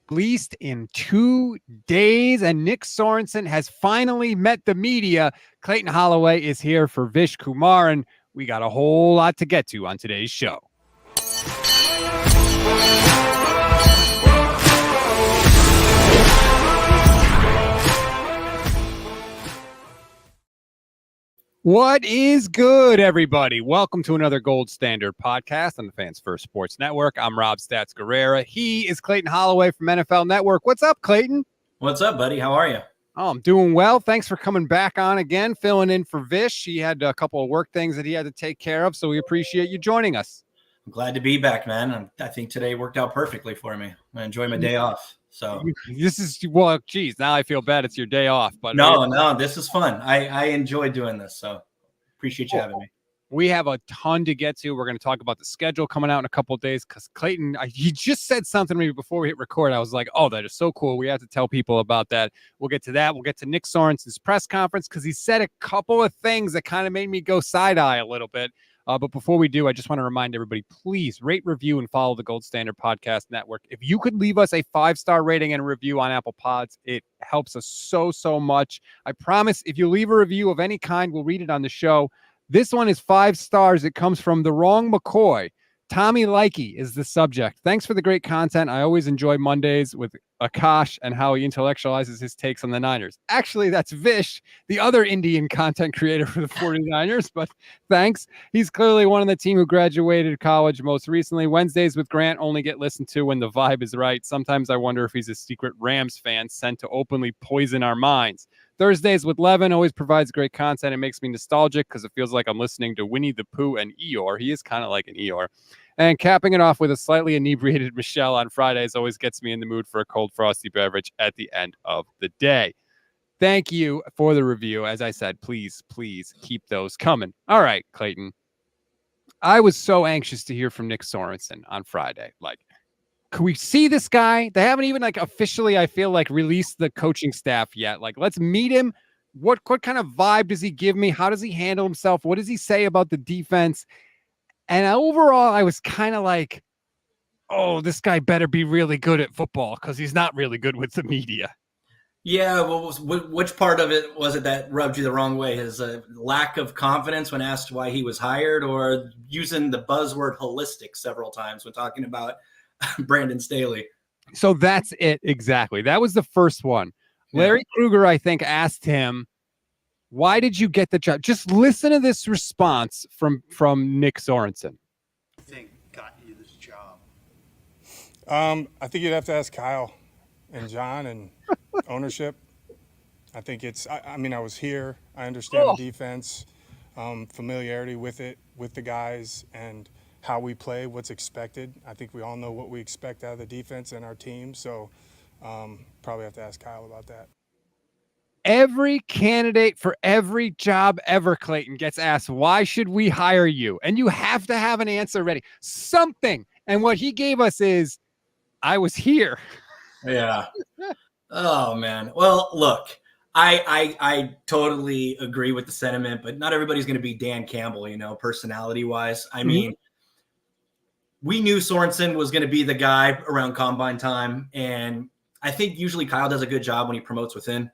Released in 2 days, and Nick Sorensen has finally met the media. Clayton Holloway is here for Vish Kumar, and we got a whole lot to get to on today's show. What is good, everybody? Welcome to another Gold Standard podcast on the Fans First Sports Network. I'm Rob Stats Guerrera. He is Clayton Holloway from NFL Network. What's up, Clayton? What's up, buddy? How are you? Oh, I'm doing well. Thanks for coming back on again, filling in for Vish. He had a couple of work things that he had to take care of, so we appreciate you joining us. I'm glad to be back, man. I think today worked out perfectly for me. I enjoy my day off. So this is, well, geez, now I feel bad it's your day off. But no, this is fun. I enjoy doing this, so appreciate you having me. We have a ton to get to. We're going to talk about the schedule coming out in a couple of days because Clayton, he just said something to me before we hit record. I was like, oh, that is so cool. We have to tell people about that. We'll get to that. We'll get to Nick Sorensen's press conference because he said a couple of things that kind of made me go side-eye a little bit. But before we do, I just want to remind everybody, please rate, review, and follow the Gold Standard Podcast Network. If you could leave us a 5-star rating and a review on Apple Pods, it helps us so much. I promise if you leave a review of any kind, we'll read it on the show. This one is 5 stars. It comes from The Wrong McCoy. Tommy Likey is the subject. Thanks for the great content. I always enjoy Mondays with Akash and how he intellectualizes his takes on the Niners. Actually, that's Vish, the other Indian content creator for the 49ers, but thanks. He's clearly one of the team who graduated college most recently. Wednesdays with Grant only get listened to when the vibe is right. Sometimes I wonder if he's a secret Rams fan sent to openly poison our minds. Thursdays with Levin always provides great content. It makes me nostalgic because it feels like I'm listening to Winnie the Pooh and Eeyore. He is kind of like an Eeyore. And capping it off with a slightly inebriated Michelle on Fridays always gets me in the mood for a cold, frosty beverage at the end of the day. Thank you for the review. As I said, please keep those coming. All right, Clayton. I was so anxious to hear from Nick Sorensen on Friday. Like, can we see this guy? They haven't even officially, I feel like, released the coaching staff yet. Like, let's meet him. What kind of vibe does he give me? How does he handle himself? What does he say about the defense? And overall, I was kind of like, oh, this guy better be really good at football because he's not really good with the media. Yeah, well, which part of it was it that rubbed you the wrong way? His lack of confidence when asked why he was hired, or using the buzzword holistic several times when talking about Brandon Staley? So that's it. Exactly. That was the first one. Larry Krueger, I think, asked him, why did you get the job? Just listen to this response from Nick Sorensen. I think got you this job. I think you'd have to ask Kyle and John and ownership. I think I mean, I was here. I understand the defense, familiarity with it, with the guys, and how we play, what's expected. I think we all know what we expect out of the defense and our team. So probably have to ask Kyle about that. Every candidate for every job ever, Clayton, gets asked, why should we hire you? And you have to have an answer ready. Something. And what he gave us is, I was here. Yeah. Oh, man. Well, look, I totally agree with the sentiment, but not everybody's going to be Dan Campbell, personality-wise. I mean, we knew Sorensen was going to be the guy around combine time, and I think usually Kyle does a good job when he promotes within.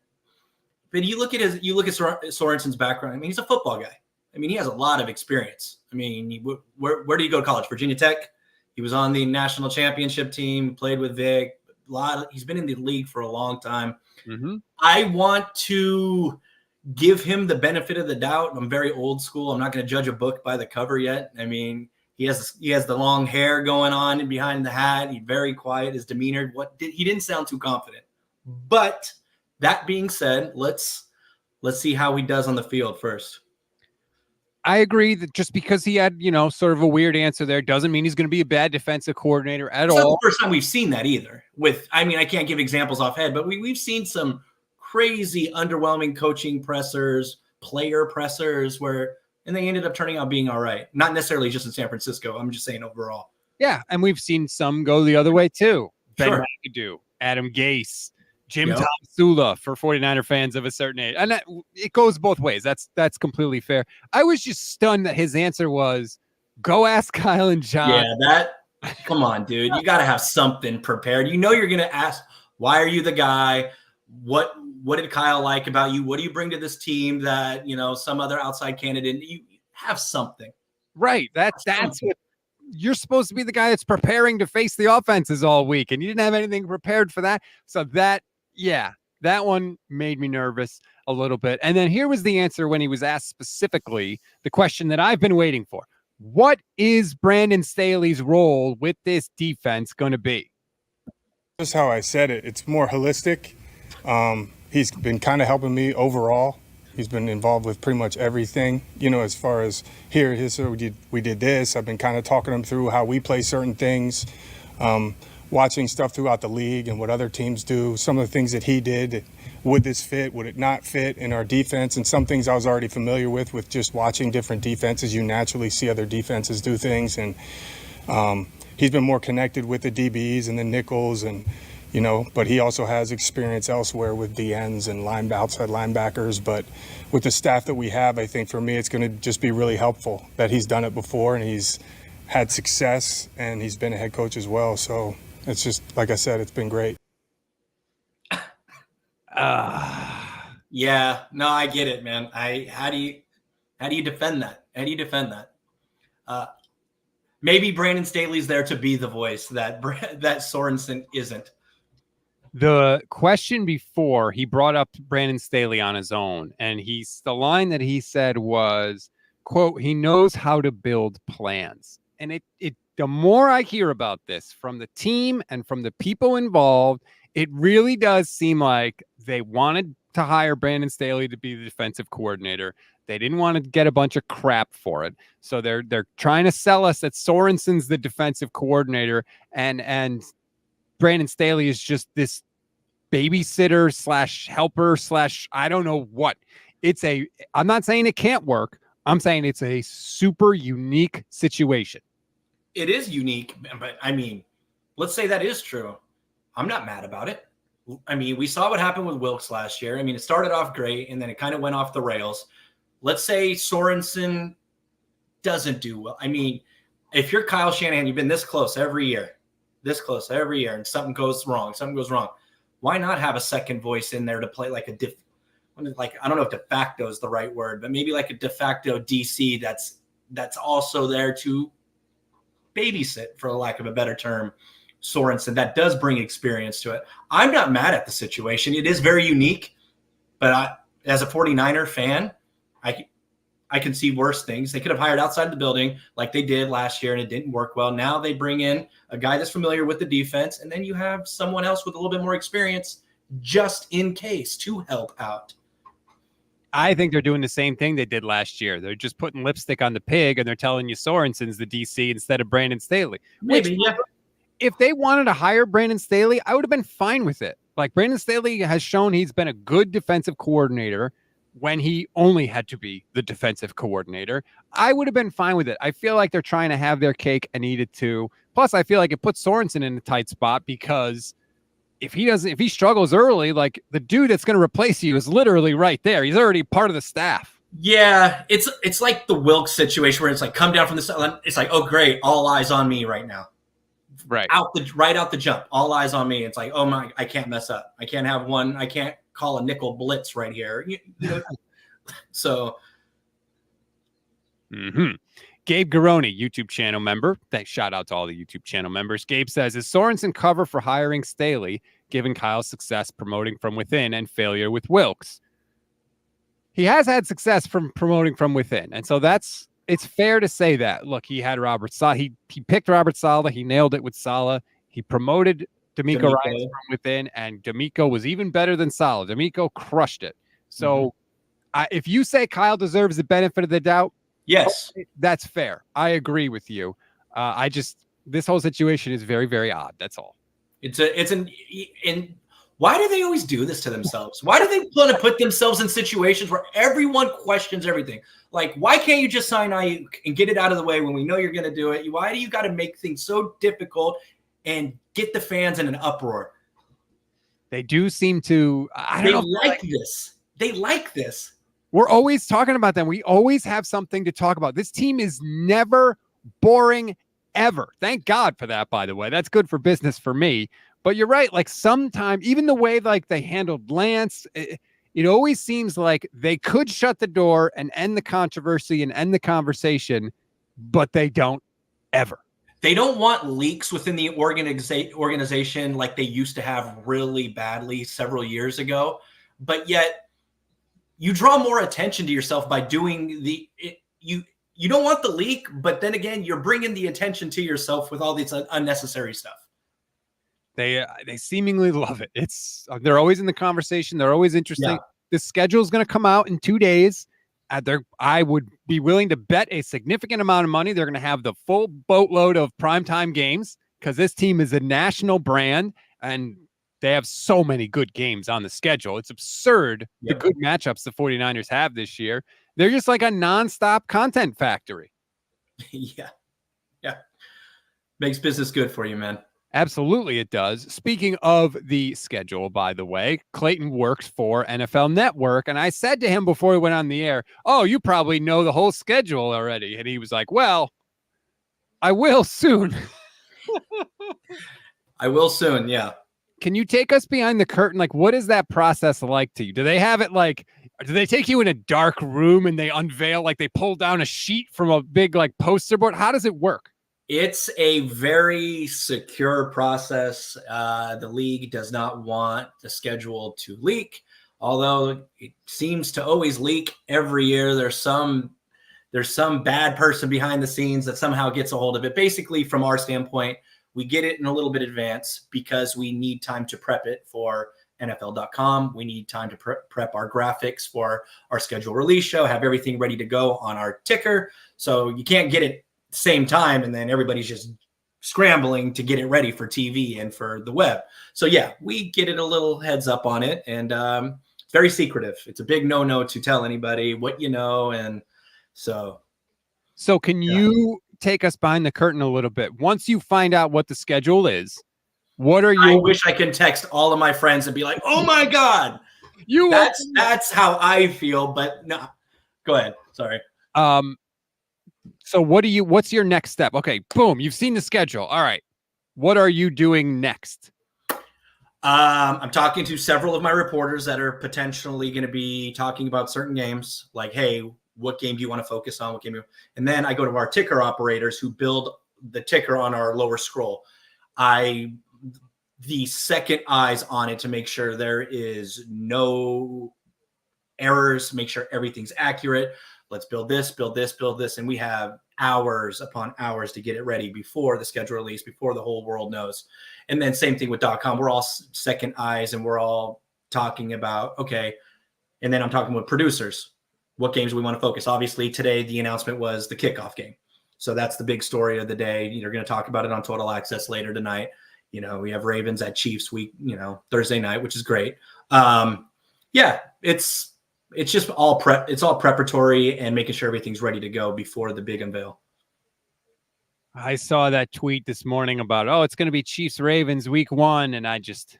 But you look at Sorensen's background. I mean, he's a football guy. I mean, he has a lot of experience. I mean, where did he go to college? Virginia Tech. He was on the national championship team, played with Vic. He's been in the league for a long time. Mm-hmm. I want to give him the benefit of the doubt. I'm very old school. I'm not going to judge a book by the cover yet. I mean, he has the long hair going on and behind the hat. He's very quiet. His demeanor. He didn't sound too confident. But that being said, let's see how he does on the field first. I agree that just because he had, sort of a weird answer there doesn't mean he's going to be a bad defensive coordinator at all. It's not the first time we've seen that either. I can't give examples offhand, but we've seen some crazy, underwhelming coaching pressers, player pressers, and they ended up turning out being all right. Not necessarily just in San Francisco. I'm just saying overall. Yeah, and we've seen some go the other way too. Ben Sure. McAdoo, Adam Gase, Jim Tomsula for 49er fans of a certain age. And it goes both ways. That's completely fair. I was just stunned that his answer was, go ask Kyle and John. Yeah, Come on, dude. You got to have something prepared. You know you're going to ask, why are you the guy? What did Kyle like about you? What do you bring to this team that, some other outside candidate? You have something. Right. That's what you're supposed to be, the guy that's preparing to face the offenses all week, and you didn't have anything prepared for that. So that one made me nervous a little bit. And then here was the answer when he was asked specifically the question that I've been waiting for. What is Brandon Staley's role with this defense going to be? Just how I said it. It's more holistic. He's been kind of helping me overall. He's been involved with pretty much everything, as far as we did this. I've been kind of talking him through how we play certain things, watching stuff throughout the league and what other teams do, some of the things that he did. Would this fit? Would it not fit in our defense? And some things I was already familiar with just watching different defenses. You naturally see other defenses do things. And he's been more connected with the DBs and the nickels and, but he also has experience elsewhere with DNs and outside linebackers. But with the staff that we have, I think for me, it's going to just be really helpful that he's done it before and he's had success and he's been a head coach as well. So it's just, like I said, it's been great. Yeah, no, I get it, man. How do you defend that? How do you defend that? Maybe Brandon Staley's there to be the voice that Sorensen isn't. The question before, he brought up Brandon Staley on his own, and the line that he said was, quote, he knows how to build plans. And the more I hear about this from the team and from the people involved, it really does seem like they wanted to hire Brandon Staley to be the defensive coordinator. They didn't want to get a bunch of crap for it. So they're trying to sell us that Sorensen's the defensive coordinator and Brandon Staley is just this babysitter / helper / I don't know what. I'm not saying it can't work. I'm saying it's a super unique situation. It is unique, but I mean, let's say that is true. I'm not mad about it. I mean, we saw what happened with Wilkes last year. I mean, it started off great, and then it kind of went off the rails. Let's say Sorensen doesn't do well. I mean, if you're Kyle Shanahan, you've been this close every year, and something goes wrong. Why not have a second voice in there to play like I don't know if de facto is the right word, but maybe like a de facto DC that's also there to babysit, for lack of a better term, Sorensen. That does bring experience to it. I'm not mad at the situation. It is very unique, but as a 49er fan, I can see worse things. They could have hired outside the building like they did last year, and it didn't work well. Now they bring in a guy that's familiar with the defense, and then you have someone else with a little bit more experience just in case to help out. I think they're doing the same thing they did last year. They're just putting lipstick on the pig, and they're telling you Sorensen's the DC instead of Brandon Staley. Maybe, yeah. If they wanted to hire Brandon Staley, I would have been fine with it. Like, Brandon Staley has shown he's been a good defensive coordinator when he only had to be the defensive coordinator. I would have been fine with it. I feel like they're trying to have their cake and eat it too. Plus, I feel like it puts Sorensen in a tight spot because if he struggles early, like, the dude that's going to replace you is literally right there. He's already part of the staff. Yeah, it's like the Wilkes situation where it's like, come down from the side. It's like, oh great, all eyes on me right now. Right out the jump, all eyes on me. It's like, oh my, I can't mess up. I can't have one. I can't call a nickel blitz right here. So. Gabe Garoni, YouTube channel member. Thanks. Shout out to all the YouTube channel members. Gabe says, is Sorensen cover for hiring Staley, given Kyle's success promoting from within and failure with Wilkes? He has had success from promoting from within. And so it's fair to say that. Look, he had Robert Saleh. He picked Robert Saleh. He nailed it with Saleh. He promoted D'Amico Ryans from within, and D'Amico was even better than Saleh. D'Amico crushed it. So if you say Kyle deserves the benefit of the doubt, yes, that's fair. I agree with you. This whole situation is very, very odd. That's all. Why do they always do this to themselves? Why do they want to put themselves in situations where everyone questions everything? Like, why can't you just sign Ayuk and get it out of the way when we know you're going to do it? Why do you got to make things so difficult and get the fans in an uproar? They do seem to. They like this. They like this. We're always talking about them. We always have something to talk about. This team is never boring, ever. Thank God for that, by the way. That's good for business for me. But you're right. Like sometimes, even the way like they handled Lance, it always seems like they could shut the door and end the controversy and end the conversation, but they don't ever. They don't want leaks within the organization like they used to have really badly several years ago. But yet you draw more attention to yourself by doing you don't want the leak, but then again, you're bringing the attention to yourself with all this unnecessary stuff. They seemingly love it. They're always in the conversation. They're always interesting. Yeah. The schedule is going to come out in 2 days. I would be willing to bet a significant amount of money they're going to have the full boatload of primetime games because this team is a national brand and they have so many good games on the schedule. It's absurd the good matchups the 49ers have this year. They're just like a nonstop content factory. Yeah. Makes business good for you, man. Absolutely, it does. Speaking of the schedule, by the way, Clayton works for NFL Network. And I said to him before we went on the air, oh, you probably know the whole schedule already. And he was like, well, I will soon. I will soon, yeah. Can you take us behind the curtain? Like, what is that process like to you? Do they have it like, do they take you in a dark room and they unveil, like they pull down a sheet from a big like poster board? How does it work? It's a very secure process. The league does not want the schedule to leak, although it seems to always leak every year. There's some bad person behind the scenes that somehow gets a hold of it. Basically, from our standpoint, we get it in a little bit advance because we need time to prep it for NFL.com. We need time to prep our graphics for our schedule release show, have everything ready to go on our ticker. So you can't get it same time and then everybody's just scrambling to get it ready for TV and for the web. So yeah, we get it a little heads up on it, and it's very secretive. It's a big no to tell anybody what you know. And so can you take us behind the curtain a little bit? Once you find out what the schedule is, what are you? I wish I could text all of my friends and be like, oh my God, that's how I feel. But no, go ahead. Sorry. So what's your next step? Okay, boom, you've seen the schedule. All right. What are you doing next? I'm talking to several of my reporters that are potentially going to be talking about certain games. Like, hey, what game do you want to focus on? And then I go to our ticker operators who build the ticker on our lower scroll. The second eyes on it to make sure there is no errors, make sure everything's accurate. Let's build this. And we have hours upon hours to get it ready before the schedule release, before the whole world knows. And then same thing with .com. We're all second eyes and we're all talking about, okay. And then I'm talking with producers. What games we want to focus? Obviously today, the announcement was the kickoff game. So that's the big story of the day. You're going to talk about it on Total Access later tonight. We have Ravens at Chiefs week, Thursday night, which is great. It's just all prep. It's all preparatory and making sure everything's ready to go before the big unveil. I saw that tweet this morning about, it's going to be Chiefs Ravens week 1. And I just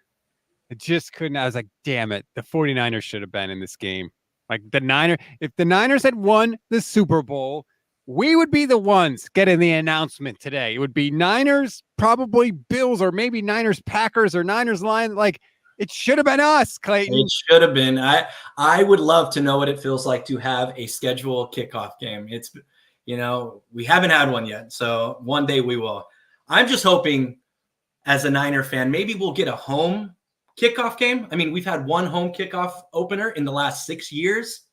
couldn't. I was like, damn it. The 49ers should have been in this game. Like if the Niners had won the Super Bowl, we would be the ones getting the announcement today. It would be Niners, probably Bills, or maybe Niners Packers or Niners Lions. Like, it should have been us, Clayton. It should have been. I would love to know what it feels like to have a scheduled kickoff game. It's, we haven't had one yet. So one day we will. I'm just hoping as a Niner fan, maybe we'll get a home kickoff game. I mean, we've had one home kickoff opener in the last 6 years.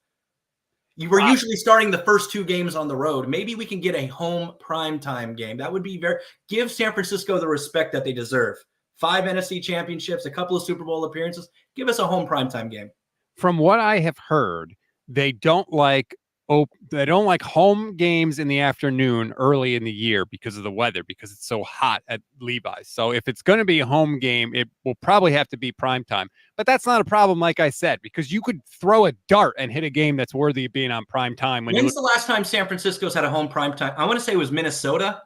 You were usually starting the first 2 games on the road. Maybe we can get a home primetime game. That would be give San Francisco the respect that they deserve. 5 NFC championships, a couple of Super Bowl appearances. Give us a home primetime game. From what I have heard, they don't like home games in the afternoon early in the year because of the weather, because it's so hot at Levi's. So if it's going to be a home game, it will probably have to be primetime. But that's not a problem, like I said, because you could throw a dart and hit a game that's worthy of being on primetime. When's the last time San Francisco's had a home primetime? I want to say it was Minnesota,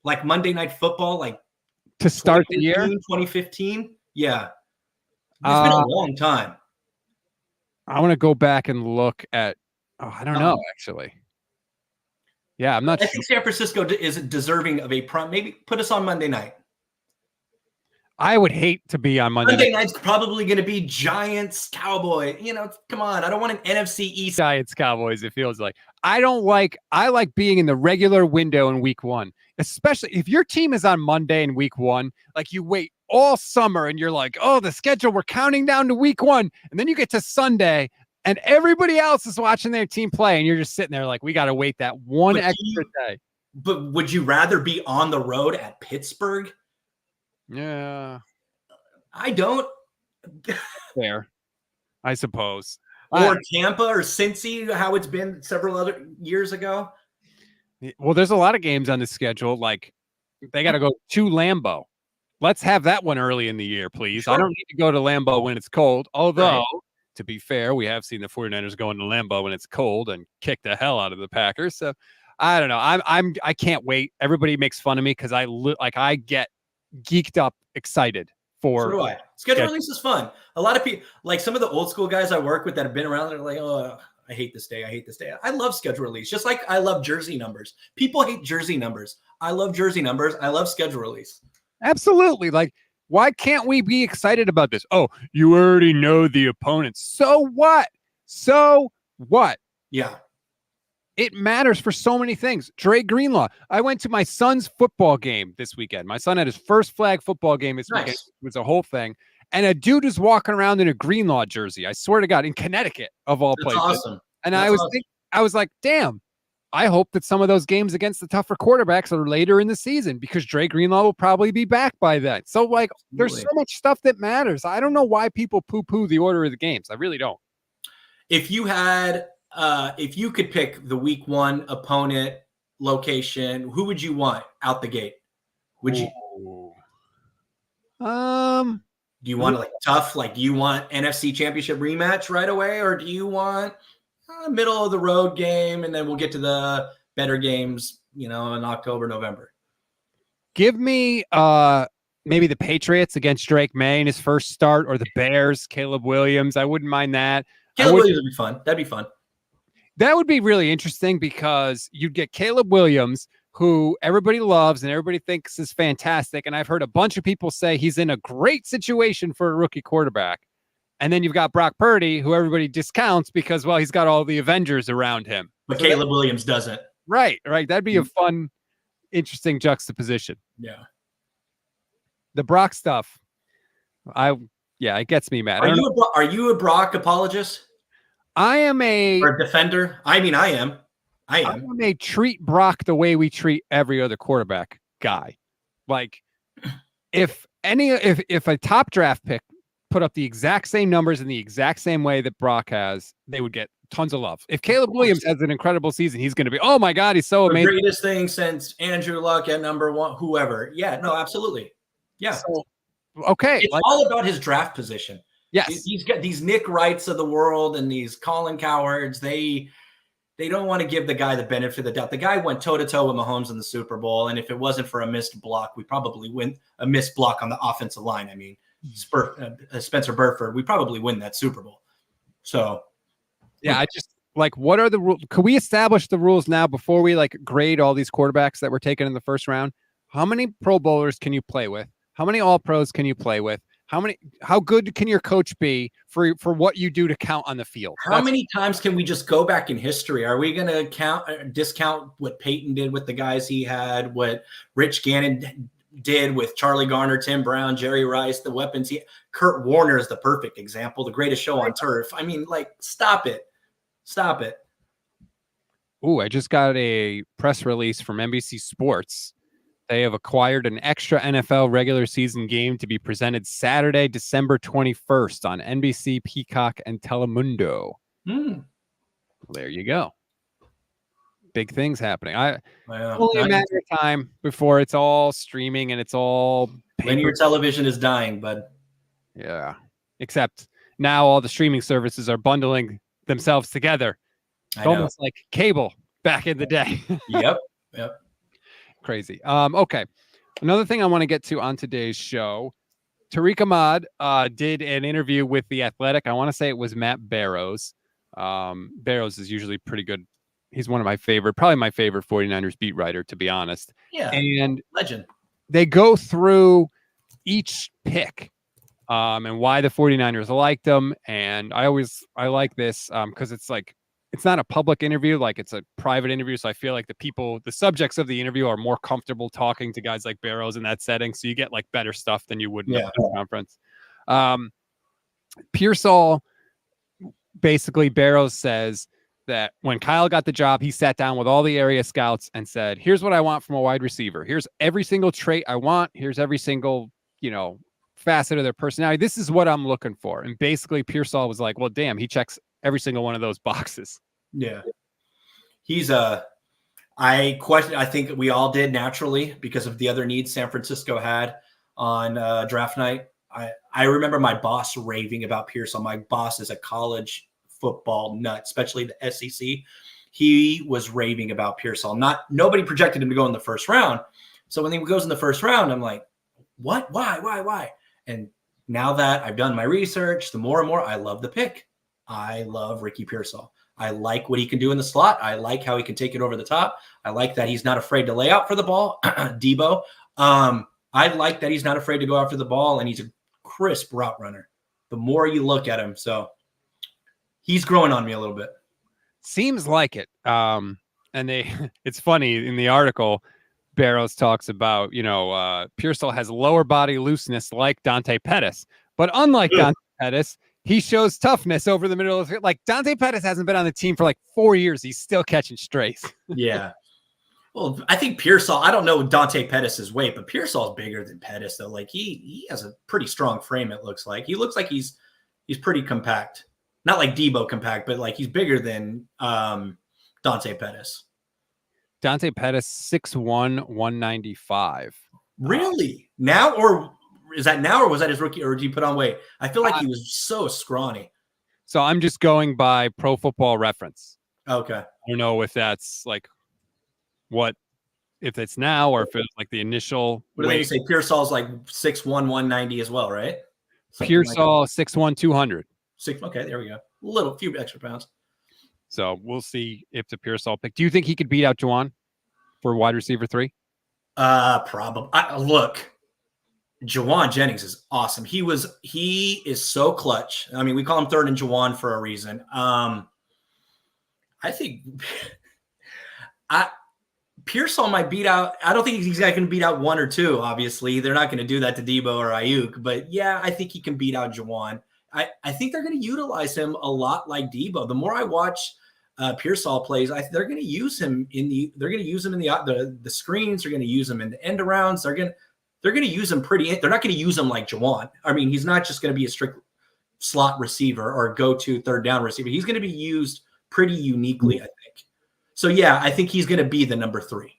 like Monday Night Football, like to start the year, 2015. Yeah, it's been a long time. I want to go back and look at. I don't know, actually. Yeah, I'm not I sure. think San Francisco is deserving of a prime. Maybe put us on Monday night. I would hate to be on Monday night. Night's probably going to be Giants, Cowboy. Come on. I don't want an NFC East. Giants, Cowboys, it feels like. I like being in the regular window in week 1, especially if your team is on Monday in week 1. Like, you wait all summer and you're like, oh, the schedule, we're counting down to week 1. And then you get to Sunday and everybody else is watching their team play. And you're just sitting there like, we got to wait that one extra day. But would you rather be on the road at Pittsburgh? Yeah. I don't. Fair, I suppose. Or Tampa or Cincy, how it's been several other years ago. Well, there's a lot of games on the schedule. Like, they got to go to Lambeau. Let's have that one early in the year, please. Sure. I don't need to go to Lambeau when it's cold. Although, to be fair, we have seen the 49ers go into Lambeau when it's cold and kick the hell out of the Packers. So I don't know. I can't wait. Everybody makes fun of me because I get geeked up, excited for. So do I. Schedule release is fun. A lot of people, like some of the old school guys I work with that have been around, they're like, oh, I hate this day. I hate this day. I love schedule release, just like I love jersey numbers. People hate jersey numbers. I love jersey numbers. I love schedule release. Absolutely. Like, why can't we be excited about this? Oh, you already know the opponents. So what? So what? Yeah. It matters for so many things. Dre Greenlaw. I went to my son's football game this weekend. My son had his first flag football game this weekend. It was a whole thing. And a dude was walking around in a Greenlaw jersey. I swear to God, in Connecticut of all places. Awesome. And I was like, damn, I hope that some of those games against the tougher quarterbacks are later in the season because Dre Greenlaw will probably be back by then. So, like, there's so much stuff that matters. I don't know why people poo-poo the order of the games. I really don't. If you had, if you could pick the week 1 opponent, location, who would you want out the gate? Would you? Do you want like tough? Like, do you want NFC Championship rematch right away, or do you want middle of the road game, and then we'll get to the better games, in October, November? Give me maybe the Patriots against Drake May in his first start, or the Bears, Caleb Williams. I wouldn't mind that. Caleb Williams would be fun. That'd be fun. That would be really interesting because you'd get Caleb Williams, who everybody loves and everybody thinks is fantastic. And I've heard a bunch of people say he's in a great situation for a rookie quarterback. And then you've got Brock Purdy, who everybody discounts because, well, he's got all the Avengers around him. But so Caleb Williams doesn't. Right. That'd be a fun, interesting juxtaposition. Yeah. The Brock stuff. It gets me mad. Are you a Brock apologist? I am or a defender. I mean, I am. I'm a treat Brock the way we treat every other quarterback guy. Like, if a top draft pick put up the exact same numbers in the exact same way that Brock has, they would get tons of love. If Caleb Williams has an incredible season, he's going to be, oh my God, he's so amazing. The greatest thing since Andrew Luck at number 1, whoever. Yeah, no, absolutely. Yeah. So, okay. It's all about his draft position. Yes. He's got these Nick Wrights of the world and these Colin Cowards. They don't want to give the guy the benefit of the doubt. The guy went toe-to-toe with Mahomes in the Super Bowl, and if it wasn't for a missed block, we probably win a missed block on the offensive line. I mean, Spencer Burford, we probably win that Super Bowl. So, yeah, I just what are the rules? Could we establish the rules now before we grade all these quarterbacks that were taken in the first round? How many Pro Bowlers can you play with? How many All Pros can you play with? How good can your coach be for what you do to count on the field? How many times can we just go back in history? Are we going to discount what Peyton did with the guys he had, what Rich Gannon did with Charlie Garner, Tim Brown, Jerry Rice, the weapons Kurt Warner is the perfect example, the greatest show on turf. I mean, stop it. Stop it. Ooh, I just got a press release from NBC Sports. They have acquired an extra NFL regular season game to be presented Saturday, December 21st on NBC, Peacock, and Telemundo. There you go. Big things happening. Only a matter of time before it's all streaming and it's all linear television is dying, bud. Yeah. Except now all the streaming services are bundling themselves together. It's almost like cable back in the day. Yep. Crazy. Okay. Another thing I want to get to on today's show, Tariq Ahmad did an interview with The Athletic. I want to say it was Matt Barrows. Barrows is usually pretty good. he's one of my favorite, probably my favorite 49ers beat writer, to be honest. Yeah. And Legend. they go through each pick and why the 49ers liked them. And I like this because it's like, it's not a public interview, like it's a private interview. So I feel like the subjects of the interview are more comfortable talking to guys like Barrows in that setting. So you get like better stuff than you would in a press conference. Pearsall, basically Barrows says that when Kyle got the job, he sat down with all the area scouts and said, here's what I want from a wide receiver. Here's every single trait I want. Here's every single, facet of their personality. This is what I'm looking for. And basically Pearsall was like, well, damn, he checks every single one of those boxes. Yeah. He's I think we all did naturally because of the other needs San Francisco had on draft night. I remember my boss raving about Pearsall. My boss is a college football nut, especially the SEC. He was raving about Pearsall. Nobody projected him to go in the first round. So when he goes in the first round, I'm like, what? Why? And now that I've done my research, the more and more I love the pick. I love Ricky Pearsall. I like what he can do in the slot. I like how he can take it over the top. I like that he's not afraid to lay out for the ball. Debo. I like that he's not afraid to go after the ball, and he's a crisp route runner. The more you look at him, so he's growing on me a little bit. Seems like it. And it's funny in the article, Barrows talks about, Pearsall has lower body looseness like Dante Pettis, but unlike Dante Pettis, he shows toughness over the middle of it. Like Dante Pettis hasn't been on the team for like 4 years. He's still catching strays. Yeah. Well, I think Pearsall, I don't know Dante Pettis' weight, but Pearsall's bigger than Pettis though. Like he has a pretty strong frame. It looks like he looks like he's pretty compact, not like Debo compact, but like he's bigger than Dante Pettis. Dante Pettis, 6'1", 195. Really? Now, or is that now, or was that his rookie, or did he put on weight? I feel like he was so scrawny. So I'm just going by Pro Football Reference. Okay. I don't know if that's like if it's now or if it's like the initial. What do you say? Pearsall's like 6'1", 190 as well, right? Pearsall, like 6'1", 200. Okay, there we go. Few extra pounds. So we'll see if the Pearsall pick. Do you think he could beat out Juwan for wide receiver 3? Probably. Look, Juwan Jennings is awesome. He is so clutch. I mean, we call him third and Juwan for a reason. I think Pearsall might beat out. I don't think he's going to beat out 1 or 2. Obviously, they're not going to do that to Debo or Ayuk. But yeah, I think he can beat out Juwan. I think they're going to utilize him a lot like Debo. The more I watch Pearsall plays, they're going to use him in the screens. They're going to use him in the end arounds. They're going to use him they're not going to use him like Juwan. I mean, he's not just going to be a strict slot receiver or go-to third down receiver. He's going to be used pretty uniquely, I think. So yeah, I think he's going to be the number 3.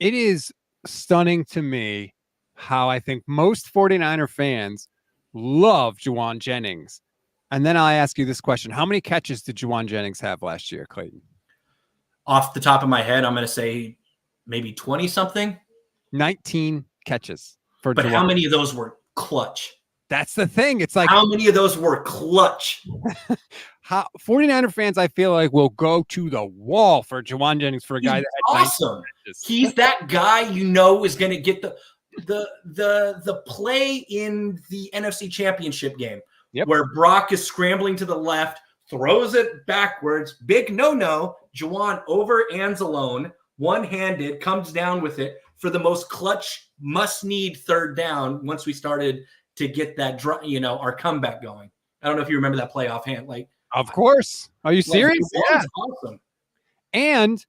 It is stunning to me how I think most 49er fans love Juwan Jennings. And then I ask you this question. How many catches did Juwan Jennings have last year, Clayton? Off the top of my head, I'm going to say maybe 20-something. 19 catches for But Juwan. how many of those were clutch? That's the thing. It's like, how many of those were clutch? 49er fans, I feel like, will go to the wall for Juwan Jennings for a guy that had awesome. He's that guy is going to get the play in the NFC Championship game where Brock is scrambling to the left, throws it backwards, big no. Juwan over Anzalone, one-handed, comes down with it for the most clutch, must-need third down once we started to get that, our comeback going. I don't know if you remember that play offhand. Of course. Are you serious? Yeah. Awesome. And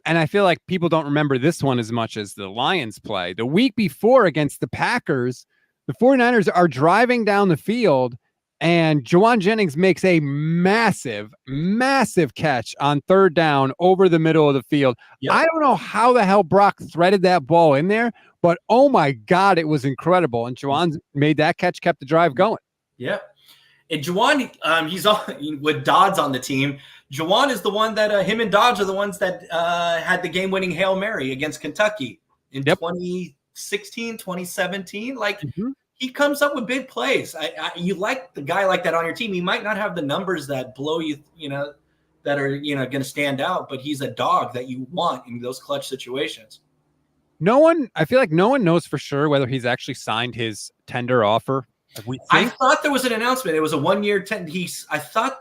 I feel like people don't remember this one as much as the Lions play. The week before against the Packers, the 49ers are driving down the field, and Juwan Jennings makes a massive, massive catch on third down over the middle of the field. Yep. I don't know how the hell Brock threaded that ball in there, but oh my God, it was incredible. And Juwan made that catch, kept the drive going. Yeah. And Juwan, he's with Dodds on the team. Juwan is the one that him and Dodds are the ones that had the game-winning Hail Mary against Kentucky in 2016, 2017. He comes up with big plays. You like the guy like that on your team. He might not have the numbers that blow you, that are, going to stand out, but he's a dog that you want in those clutch situations. I feel like no one knows for sure whether he's actually signed his tender offer. I thought there was an announcement. It was a 1-year I thought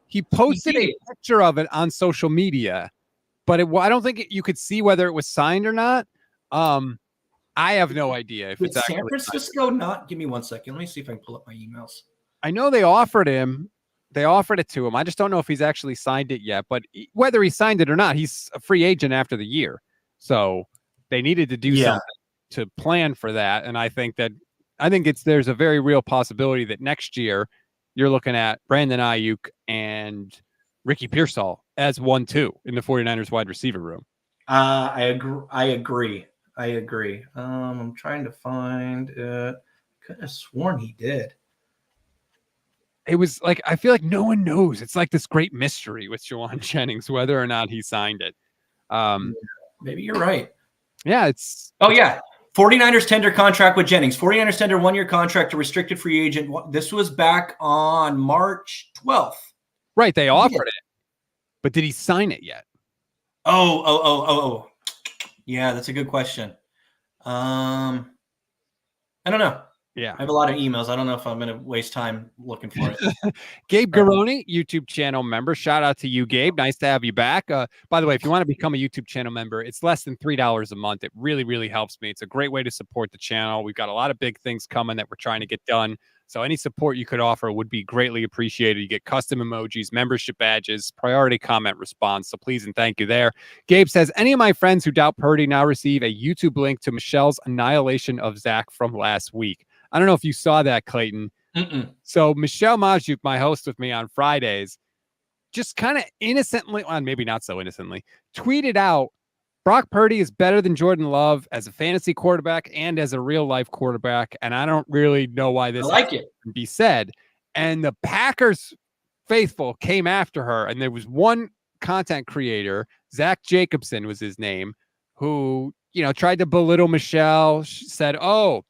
he posted a picture of it on social media, but I don't think you could see whether it was signed or not. I have no idea if it's San Francisco not. Give me 1 second. Let me see if I can pull up my emails. I know they offered it to him. I just don't know if he's actually signed it yet. But whether he signed it or not, he's a free agent after the year, so they needed to do something to plan for that. And I think there's a very real possibility that next year you're looking at Brandon Ayuk and Ricky Pearsall as 1-2 in the 49ers wide receiver room. I agree. I'm trying to find it. Could have sworn he did. It was like, I feel like no one knows. It's like this great mystery with Jauan Jennings, whether or not he signed it. Maybe you're right. Yeah, 49ers tender contract with Jennings. 49ers tender 1-year contract to restricted free agent. This was back on March 12th. Right, they offered it. But did he sign it yet? Oh. Yeah, that's a good question. I don't know. Yeah. I have a lot of emails. I don't know if I'm going to waste time looking for it. Gabe Garoni, YouTube channel member. Shout out to you, Gabe. Nice to have you back. By the way, if you want to become a YouTube channel member, it's less than $3 a month. It really, really helps me. It's a great way to support the channel. We've got a lot of big things coming that we're trying to get done. So any support you could offer would be greatly appreciated. You get custom emojis, membership badges, priority comment response. So please and thank you there. Gabe says, any of my friends who doubt Purdy now receive a YouTube link to Michelle's annihilation of Zach from last week. I don't know if you saw that, Clayton. So Michelle Majuk, my host with me on Fridays, just kind of innocently, well, maybe not so innocently, tweeted out, Brock Purdy is better than Jordan Love as a fantasy quarterback and as a real life quarterback. And I don't really know why this can be said. And the Packers faithful came after her. And there was one content creator, Zach Jacobson was his name, who, tried to belittle Michelle. She said, oh,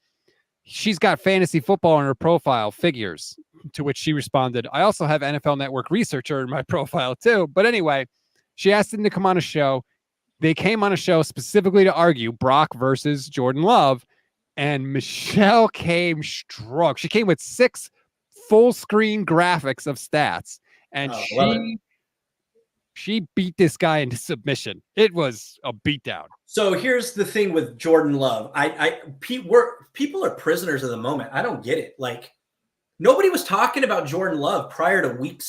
she's got fantasy football in her profile, figures, to which she responded, I also have NFL Network researcher in my profile too. But anyway, she asked him to come on a show. They came on a show specifically to argue Brock versus Jordan Love, and Michelle came strong. She came with 6 full screen graphics of stats, and she beat this guy into submission. It was a beatdown. So here's the thing with Jordan Love. People are prisoners of the moment. I don't get it. Like, nobody was talking about Jordan Love prior to week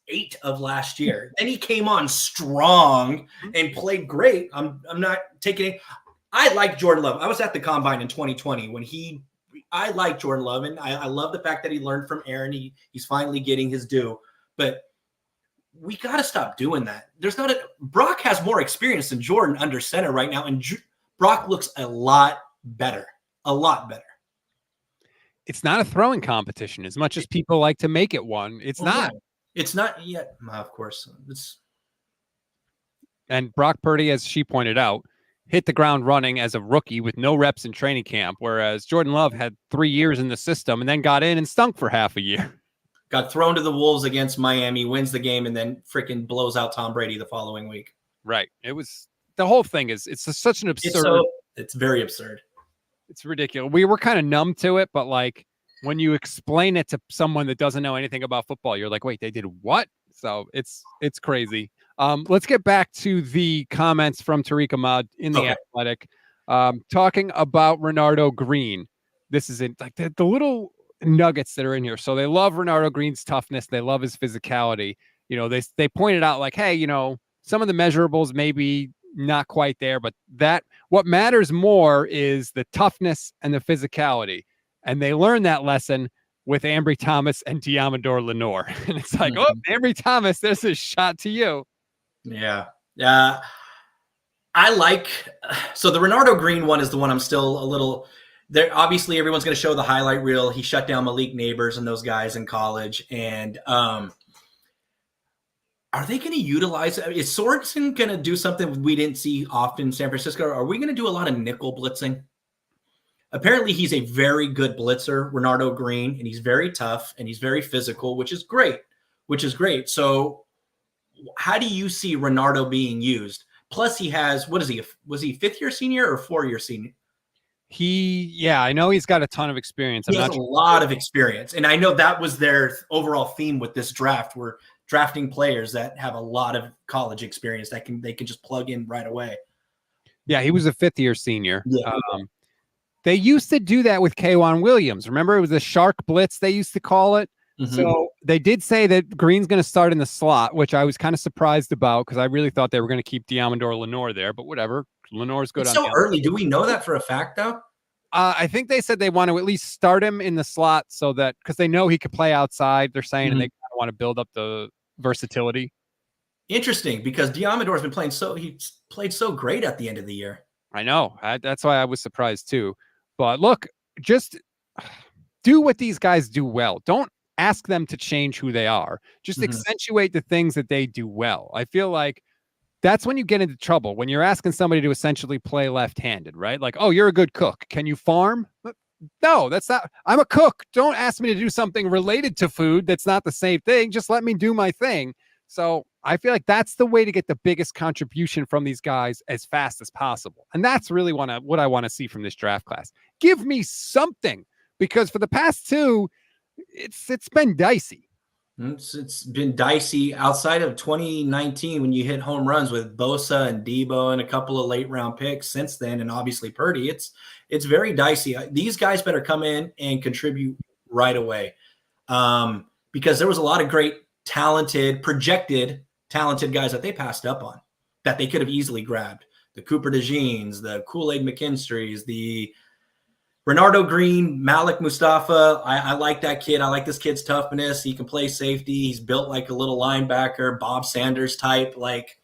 8 of last year. Then he came on strong and played great. I'm not taking. I like Jordan Love. I was at the Combine in 2020 when I like Jordan Love, and I love the fact that he learned from Aaron. He's finally getting his due, but we got to stop doing that. Brock has more experience than Jordan under center right now, and Brock looks a lot better. It's not a throwing competition as much as people like to make it one. It's not. It's not yet. Of course. And Brock Purdy, as she pointed out, hit the ground running as a rookie with no reps in training camp, whereas Jordan Love had 3 years in the system and then got in and stunk for half a year. Got thrown to the Wolves against Miami, wins the game, and then freaking blows out Tom Brady the following week. Right. The whole thing is, such an absurd. It's very absurd. It's ridiculous. We were kind of numb to it, but like when you explain it to someone that doesn't know anything about football, you're like, wait, they did what? So it's crazy. Let's get back to the comments from Tariq Ahmad in the Athletic, talking about Renardo Green. This is like the little nuggets that are in here. So they love Renardo Green's toughness. They love his physicality. They pointed out like, hey, some of the measurables maybe not quite there, but what matters more is the toughness and the physicality. And they learned that lesson with Ambry Thomas and Diamador Lenore. And it's like, oh, Ambry Thomas, there's a shot to you. Yeah. So the Renardo Green one is the one I'm still a little there. Obviously everyone's going to show the highlight reel. He shut down Malik Neighbors and those guys in college. And, are they going to utilize it? Is Sorensen going to do something we didn't see often in San Francisco? Are we going to do a lot of nickel blitzing? Apparently he's a very good blitzer, Renardo Green, and he's very tough and he's very physical, which is great. So how do you see Renardo being used? Plus, he has, what is he? Was he 5th-year senior or 4-year senior? Yeah, I know he's got a ton of experience. He has a lot of experience. And I know that was their overall theme with this draft. We're drafting players that have a lot of college experience that they can just plug in right away. Yeah, he was a 5th-year senior. Yeah. They used to do that with K'Wan Williams. Remember, it was a shark blitz, they used to call it. Mm-hmm. So they did say that Green's going to start in the slot, which I was kind of surprised about because I really thought they were going to keep Diamondor Lenore there, but whatever. Lenore's good. It's so early. Do we know that for a fact, though? I think they said they want to at least start him in the slot so that because they know he could play outside, they're saying, and they kind of want to build up the versatility. Interesting, because Diamondor's been playing he's played so great at the end of the year. I know. That's why I was surprised too. But look, just do what these guys do well. Don't ask them to change who they are. Just accentuate the things that they do well. I feel like that's when you get into trouble, when you're asking somebody to essentially play left-handed, right? Like, oh, you're a good cook. Can you farm? No, that's not. I'm a cook. Don't ask me to do something related to food that's not the same thing. Just let me do my thing. So I feel like that's the way to get the biggest contribution from these guys as fast as possible. And that's really what I want to see from this draft class. Give me something, because for the past two, it's been dicey. It's been dicey outside of 2019 when you hit home runs with Bosa and Debo and a couple of late round picks since then, and obviously Purdy. It's very dicey. These guys better come in and contribute right away, because there was a lot of great projected talented guys that they passed up on that they could have easily grabbed. The Cooper DeJeans, the Kool-Aid McKinstry's, the Renardo Green, Malik Mustafa. I like that kid. I like this kid's toughness. He can play safety. He's built like a little linebacker, Bob Sanders type. Like,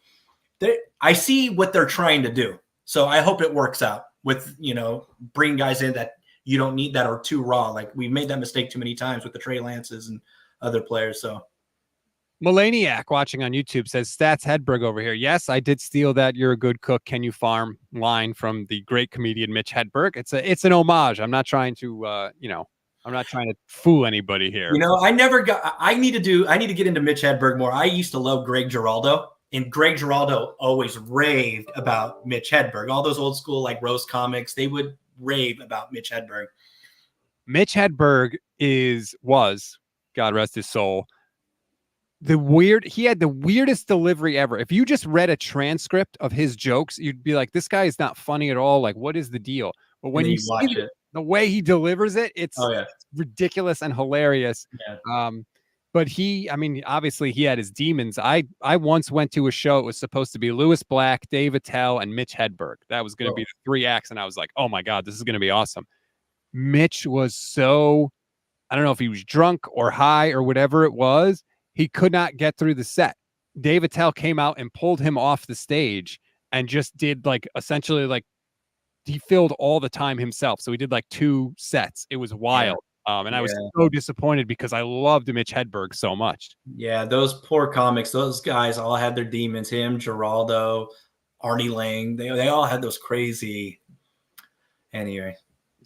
I see what they're trying to do. So I hope it works out with, bring guys in that you don't need, that are too raw. Like, we've made that mistake too many times with the Trey Lances and other players. So Melaniac watching on YouTube says, Stats Hedberg over here. Yes, I did steal that "you're a good cook, can you farm" line from the great comedian Mitch Hedberg. It's an homage. I'm not trying to I'm not trying to fool anybody here. I need to get into Mitch Hedberg more. I used to love Greg Giraldo, and Greg Giraldo always raved about Mitch Hedberg. All those old school like roast comics, they would rave about Mitch Hedberg. Mitch Hedberg was, God rest his soul, he had the weirdest delivery ever. If you just read a transcript of his jokes, you'd be like, this guy is not funny at all. Like, what is the deal? But when you see the way he delivers it, it's ridiculous and hilarious. Yeah. But obviously he had his demons. I once went to a show. It was supposed to be Lewis Black, Dave Attell, and Mitch Hedberg. That was going to be the 3 acts. And I was like, oh my God, this is going to be awesome. Mitch was so, I don't know if he was drunk or high or whatever it was. He could not get through the set. Dave Attell came out and pulled him off the stage and just did essentially he filled all the time himself. So he did 2 sets. It was wild. And I was so disappointed because I loved Mitch Hedberg so much. Yeah, those poor comics, those guys all had their demons. Him, Giraldo, Artie Lang, they all had those crazy. Anyway,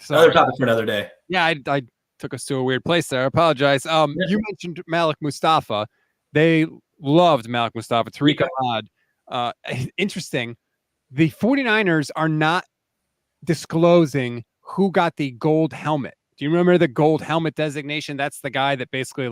another topic for another day. Yeah, I took us to a weird place there. I apologize. You mentioned Malik Mustafa. They loved Malik Mustafa. Tariq Ahmad. Interesting. The 49ers are not disclosing who got the gold helmet. Do you remember the gold helmet designation? That's the guy that basically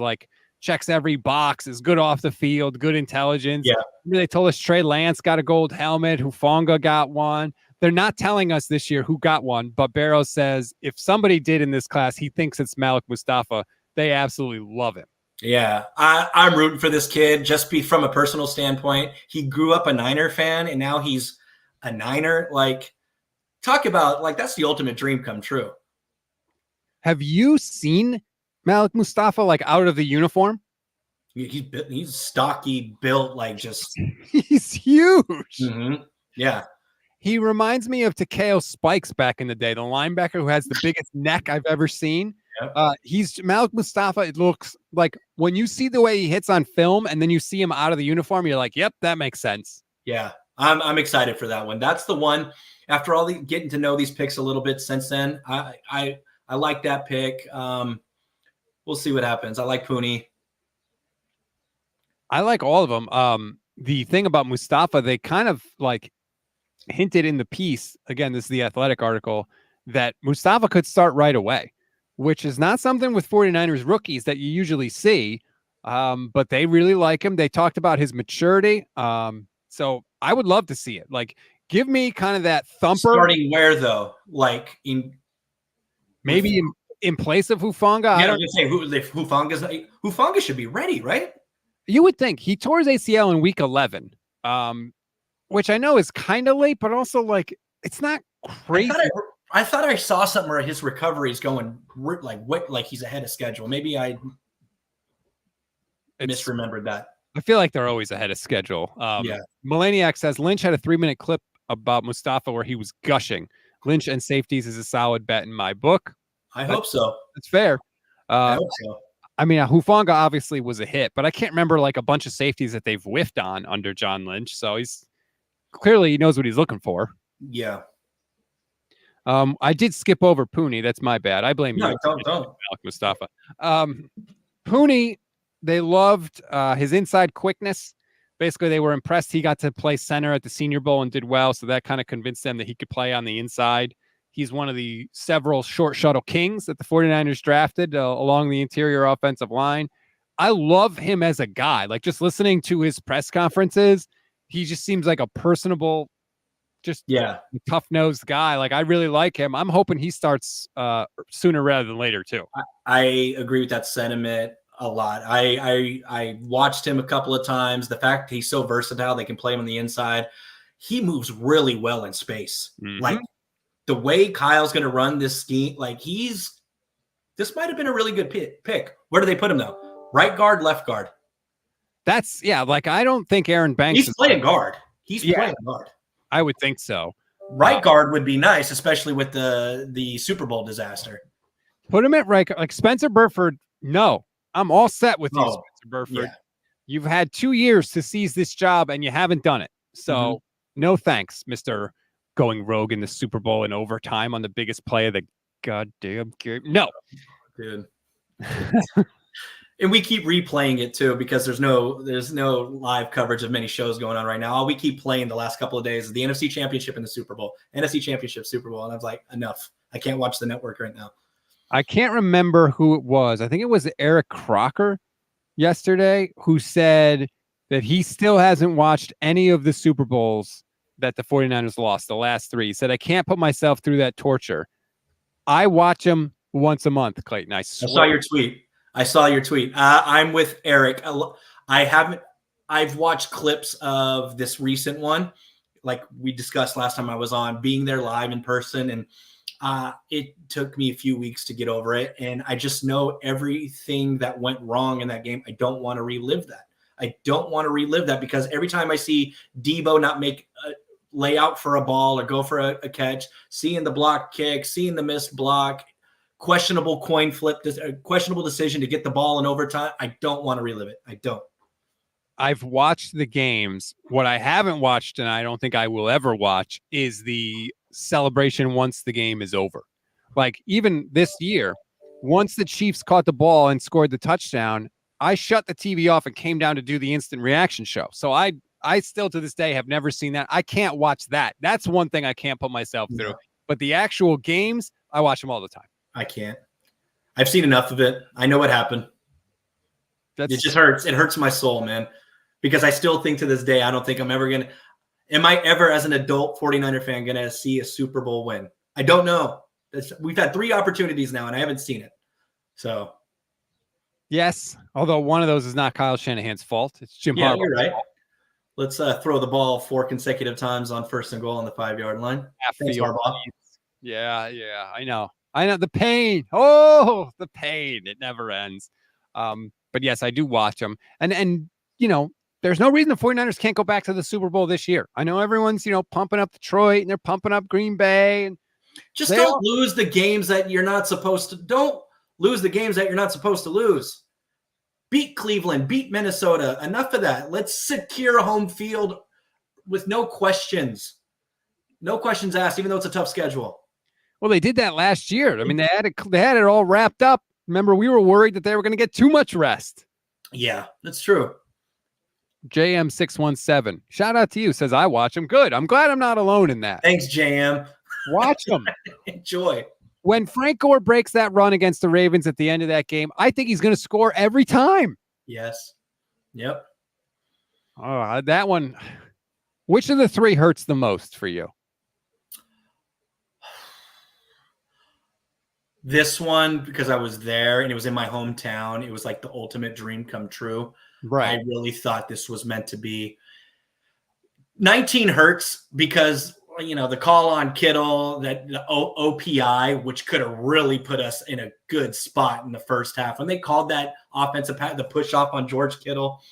checks every box, is good off the field, good intelligence. Yeah. They told us Trey Lance got a gold helmet. Hufanga got one. They're not telling us this year who got one, but Barrows says if somebody did in this class, he thinks it's Malik Mustafa. They absolutely love him. Yeah, I'm rooting for this kid just from a personal standpoint. He grew up a Niner fan, and now he's a Niner. Talk about, that's the ultimate dream come true. Have you seen Malik Mustafa, out of the uniform? He's stocky, built, just... He's huge. Mm-hmm. Yeah. He reminds me of Takeo Spikes back in the day, the linebacker who has the biggest neck I've ever seen. Yep. He's Malik Mustafa. It looks like when you see the way he hits on film and then you see him out of the uniform, you're like, yep, that makes sense. Yeah, I'm excited for that one. That's the one. After all getting to know these picks a little bit since then, I like that pick. We'll see what happens. I like Pooney. I like all of them. the thing about Mustafa, they kind of like hinted in the piece, again, this is the Athletic article, that Mustafa could start right away, which is not something with 49ers rookies that you usually see. But they really like him. They talked about his maturity. So I would love to see it. Like, give me kind of that thumper. Starting where though? Like maybe in place of Hufanga. Yeah, I was gonna say Hufanga should be ready, right? You would think. He tore his ACL in week 11, which I know is kind of late, but also like it's not crazy. I thought I saw something where his recovery is going like he's ahead of schedule. Maybe I misremembered that. I feel like they're always ahead of schedule. Yeah. Melaniac says Lynch had a 3-minute clip about Mustafa where he was gushing. Lynch and safeties is a solid bet in my book. I hope so. That's fair. I hope so. I mean, Hufanga obviously was a hit, but I can't remember like a bunch of safeties that they've whiffed on under John Lynch. So he's clearly he knows what he's looking for. Yeah. I did skip over Pooney. That's my bad. I blame you. Don't. Mustafa. Pooney, they loved his inside quickness. Basically, they were impressed he got to play center at the Senior Bowl and did well. So that kind of convinced them that he could play on the inside. He's one of the several short shuttle kings that the 49ers drafted along the interior offensive line. I love him as a guy. Like, just listening to his press conferences, he just seems like a personable, just tough-nosed guy. Like, I really like him. I'm hoping he starts sooner rather than later, too. I agree with that sentiment a lot. I watched him a couple of times. The fact he's so versatile, they can play him on the inside. He moves really well in space. Mm-hmm. Like, the way Kyle's going to run this scheme, like this might have been a really good pick. Where do they put him though? Right guard, left guard. That's like, I don't think Aaron Banks He's playing guard. He's playing guard. I would think so. Right guard would be nice, especially with the Super Bowl disaster. Put him at right, like Spencer Burford. No, I'm all set with you, Spencer Burford. Yeah. You've had 2 years to seize this job and you haven't done it. So no thanks, Mr. Going rogue in the Super Bowl in overtime on the biggest play of the goddamn game. No, dude. And we keep replaying it too because there's no live coverage of many shows going on right now. All we keep playing the last couple of days is the NFC Championship and the Super Bowl, NFC Championship, Super Bowl, and I was like, enough. I can't watch the network right now. I can't remember who it was. I think it was Eric Crocker yesterday who said that he still hasn't watched any of the Super Bowls that the 49ers lost, the last 3. He said, I can't put myself through that torture. I watch them once a month, Clayton. I saw your tweet. I'm with Eric. I've watched clips of this recent one, like we discussed last time I was on, being there live in person. And it took me a few weeks to get over it. And I just know everything that went wrong in that game. I don't want to relive that. Because every time I see Debo not make a layout for a ball or go for a catch, seeing the block kick, seeing the missed block, questionable coin flip, questionable decision to get the ball in overtime, I don't want to relive it. I don't. I've watched the games. What I haven't watched, and I don't think I will ever watch, is the celebration once the game is over. Like, even this year, once the Chiefs caught the ball and scored the touchdown, I shut the TV off and came down to do the instant reaction show. So I still to this day have never seen that. I can't watch that. That's one thing I can't put myself through. But the actual games, I watch them all the time. I can't. I've seen enough of it. I know what happened. It just hurts. It hurts my soul, man. Because I still think to this day, I don't think I'm ever going to – am I ever as an adult 49er fan going to see a Super Bowl win? I don't know. We've had 3 opportunities now, and I haven't seen it. So – yes, although one of those is not Kyle Shanahan's fault. It's Jim Harbaugh. Yeah, you're right. Let's throw the ball 4 consecutive times on 1st and goal on the 5-yard line. Thanks, Harbaugh. Yeah, I know. The pain. Oh, the pain. It never ends. But yes, I do watch them. And you know, there's no reason the 49ers can't go back to the Super Bowl this year. I know everyone's, pumping up Detroit and they're pumping up Green Bay. And just don't lose the games that you're not supposed to. Don't lose the games that you're not supposed to lose. Beat Cleveland, beat Minnesota. Enough of that. Let's secure home field with no questions. No questions asked, even though it's a tough schedule. Well, they did that last year. I mean, they had it all wrapped up. Remember, we were worried that they were going to get too much rest. Yeah, that's true. JM617. Shout out to you. Says I watch him. Good. I'm glad I'm not alone in that. Thanks, JM. Watch him. Enjoy. When Frank Gore breaks that run against the Ravens at the end of that game, I think he's going to score every time. Yes. Yep. Oh, that one. Which of the three hurts the most for you? This one, because I was there and it was in my hometown, it was like the ultimate dream come true. Right. I really thought this was meant to be. 19 hurts because, you know, the call on Kittle, that the OPI, which could have really put us in a good spot in the first half. When they called that offensive pass, the push off on George Kittle,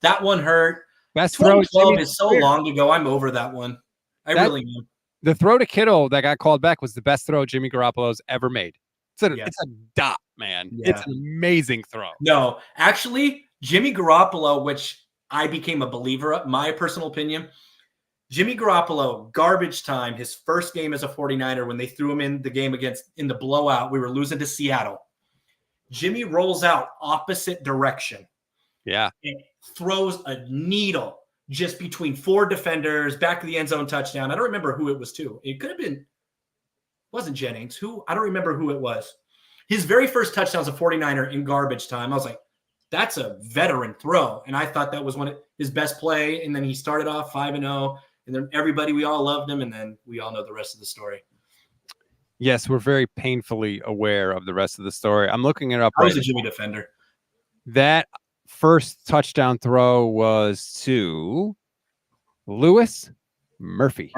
that one hurt. Best throw 2012 is so long ago. I'm over that one. I really am. The throw to Kittle that got called back was the best throw Jimmy Garoppolo's ever made. It's a dot, man. Yeah. It's an amazing throw. No, actually, Jimmy Garoppolo, which I became a believer of, my personal opinion, Jimmy Garoppolo, garbage time, his first game as a 49er when they threw him in the game in the blowout, we were losing to Seattle. Jimmy rolls out opposite direction. Yeah. And throws a needle just between four defenders, back of the end zone touchdown. I don't remember who it was to. It could have been, wasn't Jennings. I don't remember who it was. His very first touchdown was a 49er in garbage time. I was like, that's a veteran throw. And I thought that was one of his best play. And then he started off 5-0. And then we all loved him. And then we all know the rest of the story. Yes, we're very painfully aware of the rest of the story. I'm looking it up. I was a Jimmy defender. That first touchdown throw was to Lewis Murphy.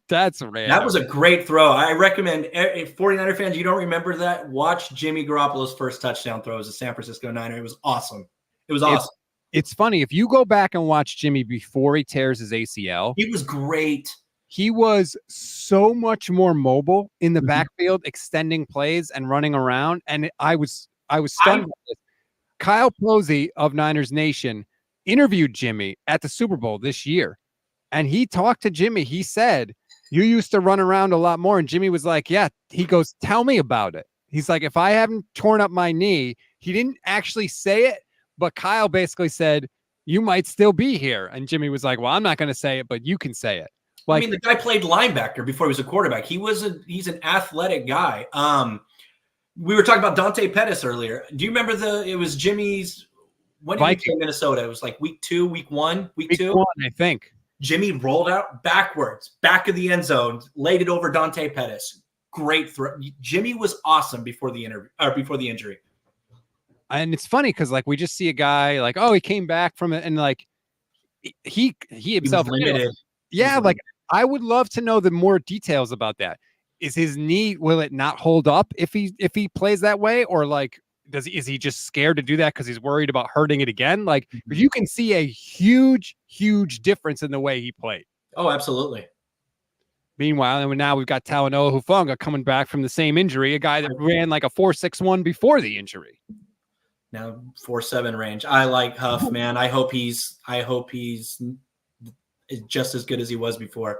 That's random. That was a great throw. I recommend 49er fans, you don't remember that, watch Jimmy Garoppolo's first touchdown throw as a San Francisco Niner. It was awesome. It was awesome. It's funny. If you go back and watch Jimmy before he tears his ACL, he was great. He was so much more mobile in the backfield, extending plays and running around. And I was stunned by this. Kyle Posey of Niners Nation interviewed Jimmy at the Super Bowl this year. And he talked to Jimmy. He said, you used to run around a lot more. And Jimmy was like, yeah. He goes, tell me about it. He's like, if I haven't torn up my knee, he didn't actually say it, but Kyle basically said, you might still be here. And Jimmy was like, well, I'm not going to say it, but you can say it. Like, I mean, the guy played linebacker before he was a quarterback. He's an athletic guy. We were talking about Dante Pettis earlier. Do you remember it was Jimmy's, when did he play Minnesota? It was like week 2, week 1, week 2? Week 1, I think. Jimmy rolled out backwards, back of the end zone, laid it over Dante Pettis. Great throw. Jimmy was awesome before the injury. And it's funny because like we just see a guy like, oh, he came back from it, and like he himself was limited. Yeah, like I would love to know the more details about that. Is his knee, will it not hold up if he plays that way, or like is he just scared to do that because he's worried about hurting it again? Like you can see a huge difference in the way he played. Oh, absolutely. Meanwhile, and now we've got Talanoa Hufanga coming back from the same injury, a guy that ran like a 4.61 before the injury. Now 4.7 range. I like Huff, man. I hope he's just as good as he was before.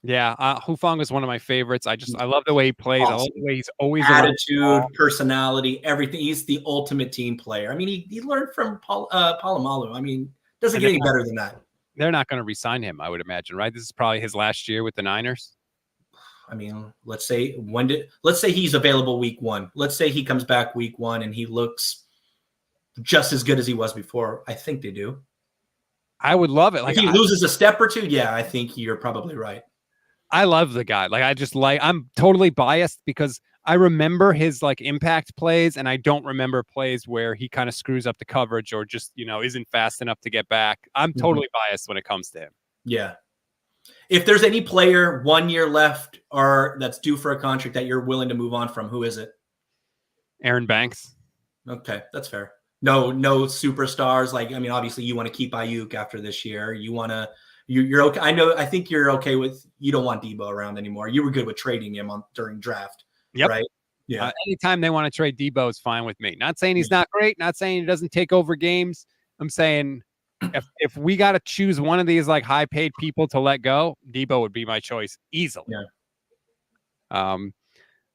Yeah, Hufanga is one of my favorites. I love the way he plays. Awesome. I love the way he's always attitude, personality, everything. He's the ultimate team player. I mean, he learned from Palomalu. I mean, doesn't get any better than that. They're not going to re-sign him, I would imagine, right? This is probably his last year with the Niners. I mean, let's say he's available week 1. Let's say he comes back week 1 and he looks just as good as he was before. I think they do. I would love it. Like if he loses a step or two, yeah, I think you're probably right. I love the guy. Like I'm totally biased because I remember his like impact plays, and I don't remember plays where he kind of screws up the coverage or just, isn't fast enough to get back. I'm totally biased when it comes to him. Yeah. If there's any player 1 year left or that's due for a contract that you're willing to move on from, who is it? Aaron Banks. Okay, that's fair. No superstars. Like, I mean, obviously you want to keep Ayuk after this year. You're okay. I think you're okay with, you don't want Debo around anymore. You were good with trading him during draft. Yep. Right. Yeah. Anytime they want to trade Debo is fine with me. Not saying he's not great. Not saying he doesn't take over games. I'm saying if we got to choose one of these like high paid people to let go, Debo would be my choice easily. Yeah.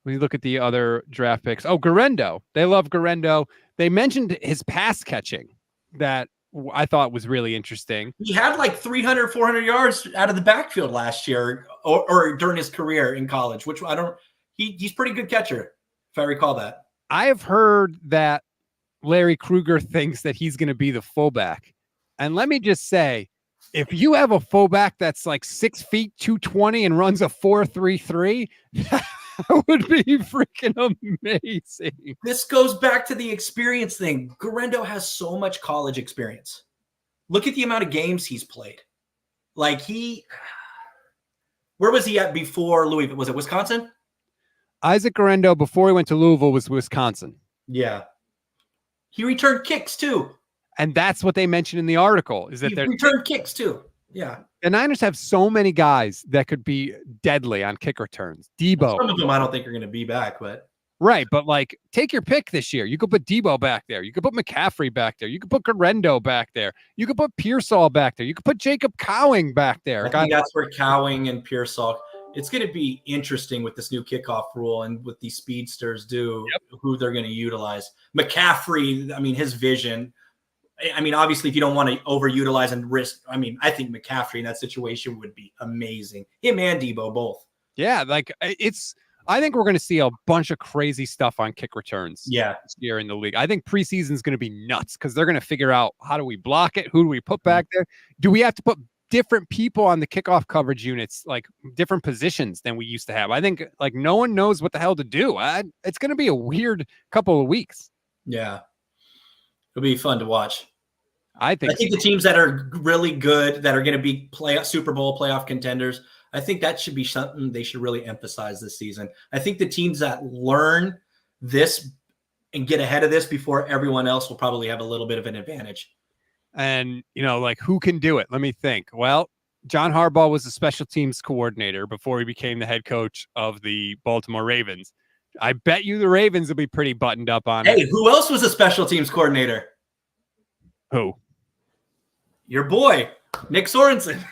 We look at the other draft picks. Oh, Guerrero. They love Guerrero. They mentioned his pass catching, that I thought was really interesting. He had like 300, 400 yards out of the backfield last year or during his career in college, which he's pretty good catcher, if I recall that. I have heard that Larry Krueger thinks that he's going to be the fullback. And let me just say, if you have a fullback that's like 6 feet, 220 and runs a 4.33, that would be freaking amazing. This goes back to the experience thing. Guerrero has so much college experience. Look at the amount of games he's played. Like where was he at before Louisville? Was it Wisconsin? Isaac Guerrero, before he went to Louisville, was Wisconsin. Yeah. He returned kicks too. And that's what they mentioned in the article, is that they returned kicks too. Yeah. The Niners have so many guys that could be deadly on kick returns. Debo. Some of them I don't think are going to be back, but. Right, but like, take your pick this year. You could put Debo back there. You could put McCaffrey back there. You could put Guerrero back there. You could put Pearsall back there. You could put Jacob Cowing back there. I think that's where Cowing and Pearsall. It's going to be interesting with this new kickoff rule and what these speedsters do, who they're going to utilize. McCaffrey, I mean, his vision. I mean, obviously, if you don't want to overutilize and risk, I mean, I think McCaffrey in that situation would be amazing. Him and Debo both. Yeah, like I think we're going to see a bunch of crazy stuff on kick returns. Yeah, this year in the league. I think preseason is going to be nuts because they're going to figure out, how do we block it? Who do we put back there? Do we have to put different people on the kickoff coverage units, like different positions than we used to have? I think like no one knows what the hell to do. It's going to be a weird couple of weeks. Yeah. It'll be fun to watch. I think the teams that are really good, that are going to be Super Bowl playoff contenders, I think that should be something they should really emphasize this season. I think the teams that learn this and get ahead of this before everyone else will probably have a little bit of an advantage. And, like, who can do it? Let me think. Well, John Harbaugh was the special teams coordinator before he became the head coach of the Baltimore Ravens. I bet you the Ravens will be pretty buttoned up on it. Hey, who else was a special teams coordinator? Who? Your boy, Nick Sorensen.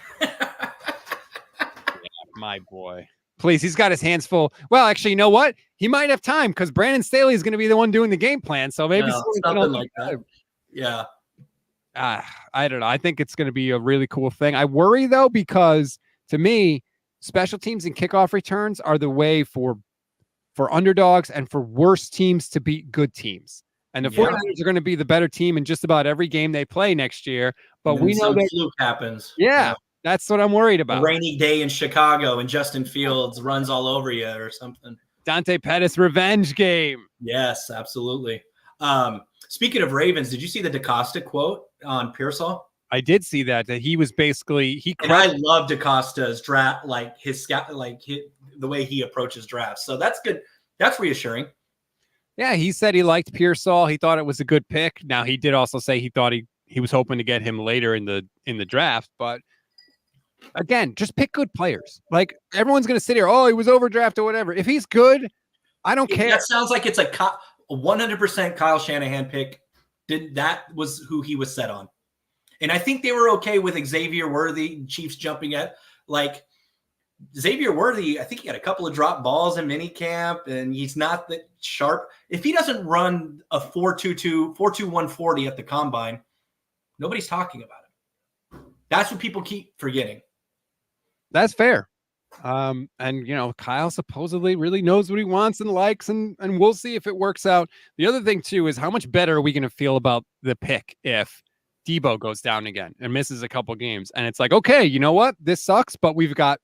My boy. Please, he's got his hands full. Well, actually, you know what? He might have time because Brandon Staley is going to be the one doing the game plan. So maybe something like that. Yeah. I don't know. I think it's going to be a really cool thing. I worry, though, because to me, special teams and kickoff returns are the way for underdogs and for worse teams to beat good teams. And the 49ers are going to be the better team in just about every game they play next year. But we know that fluke happens. Yeah, that's what I'm worried about. A rainy day in Chicago and Justin Fields runs all over you or something. Dante Pettis revenge game. Yes, absolutely. Speaking of Ravens, did you see the DaCosta quote on Pearsall? I did see that he was basically and I love DaCosta's draft, like the way he approaches drafts. So that's good. That's reassuring. Yeah, he said he liked Pearsall. He thought it was a good pick. Now he did also say he thought he was hoping to get him later in the draft, but again, just pick good players. Like everyone's going to sit here, oh, he was overdrafted or whatever. If he's good, I don't care. That sounds like it's a 100% Kyle Shanahan pick. That was who he was set on. And I think they were okay with Xavier Worthy, Chiefs jumping at like Xavier Worthy. I think he had a couple of drop balls in minicamp, and he's not that sharp. If he doesn't run a 4.22, 4.21 40 at the combine, nobody's talking about him. That's what people keep forgetting. That's fair. And Kyle supposedly really knows what he wants and likes, and we'll see if it works out. The other thing too is how much better are we going to feel about the pick if Debo goes down again and misses a couple games, and it's like, okay, you know what, this sucks, but we've got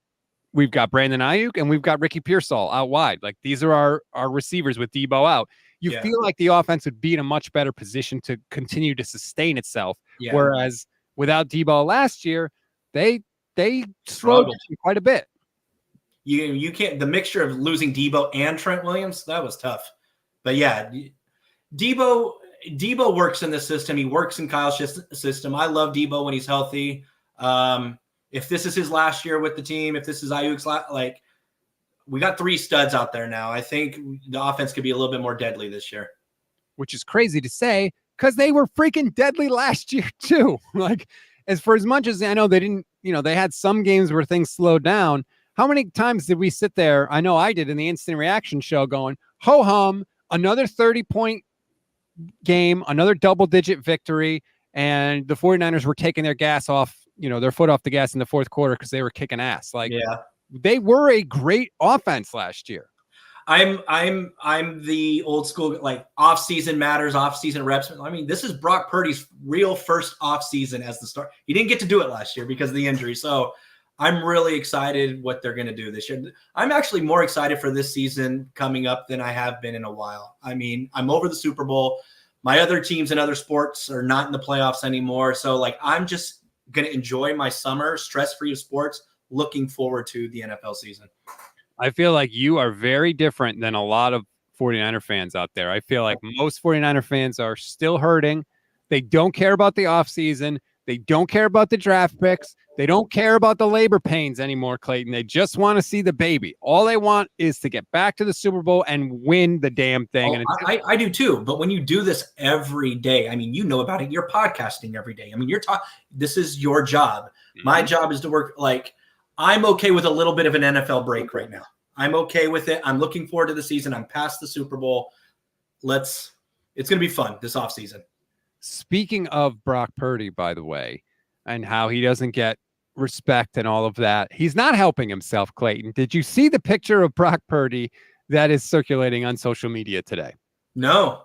Brandon Ayuk and we've got Ricky Pearsall out wide. Like these are our receivers with Debo out. You feel like the offense would be in a much better position to continue to sustain itself. Yeah. Whereas without Debo last year, they struggled quite a bit. You can't, the mixture of losing Debo and Trent Williams, that was tough. But yeah, Debo works in the system. He works in Kyle's system. I love Debo when he's healthy. If this is his last year with the team, if this is Ayuk's we got 3 studs out there now. I think the offense could be a little bit more deadly this year. Which is crazy to say because they were freaking deadly last year too. Like as much as I know they didn't, they had some games where things slowed down. How many times did we sit there? I know I did in the instant reaction show going, ho hum, another 30-point game, another double-digit victory. and the 49ers were taking their gas off, their foot off the gas in the fourth quarter because they were kicking ass. Like, they were a great offense last year. I'm the old school, like, off season matters, off season reps. I mean, this is Brock Purdy's real first off season as the start. He didn't get to do it last year because of the injury. So I'm really excited what they're going to do this year. I'm actually more excited for this season coming up than I have been in a while. I mean, I'm over the Super Bowl. My other teams in other sports are not in the playoffs anymore. So, like, I'm just going to enjoy my summer, stress-free of sports, looking forward to the NFL season. I feel like you are very different than a lot of 49er fans out there. I feel like most 49er fans are still hurting. They don't care about the offseason. They don't care about the draft picks. They don't care about the labor pains anymore, Clayton. They just want to see the baby. All they want is to get back to the Super Bowl and win the damn thing. I do too. But when you do this every day, I mean, you know about it. You're podcasting every day. I mean, this is your job. Mm-hmm. My job is to work. Like, I'm okay with a little bit of an NFL break right now. I'm okay with it. I'm looking forward to the season. I'm past the Super Bowl. It's going to be fun this offseason. Speaking of Brock Purdy, by the way, and how he doesn't get respect and all of that, he's not helping himself, Clayton. Did you see the picture of Brock Purdy that is circulating on social media today? No.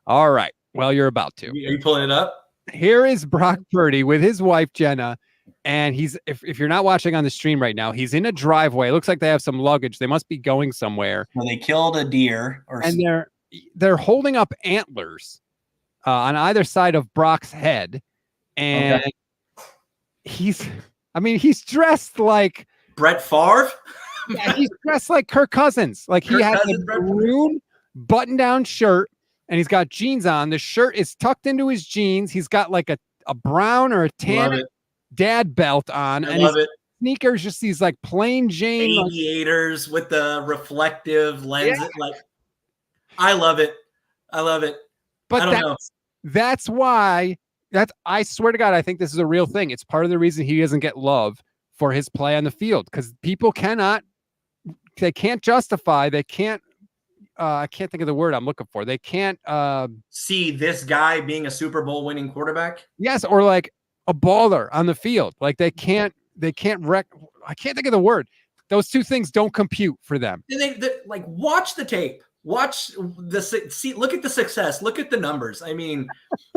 All right. Well, you're about to. Are you pulling it up? Here is Brock Purdy with his wife, Jenna. And he's, if you're not watching on the stream right now, he's in a driveway. It looks like they have some luggage. They must be going somewhere. Well, they killed a deer. And they're holding up antlers on either side of Brock's head. And he's dressed like Brett Favre. Yeah, he's dressed like Kirk Cousins. Like, he has a maroon button-down shirt, and he's got jeans on. The shirt is tucked into his jeans. He's got like a brown or a tan dad belt on. I love it. Sneakers, just these like plain Jane aviators with the reflective lenses. Like, I love it. But I don't know. That's why. I swear to God, I think this is a real thing. It's part of the reason he doesn't get love for his play on the field, because people can't justify. They can't. I can't think of the word I'm looking for. They can't see this guy being a Super Bowl winning quarterback. Yes, or like a baller on the field. Like, they can't I can't think of the word. Those two things don't compute for them. They like, watch the tape. Look at the success. Look at the numbers. I mean,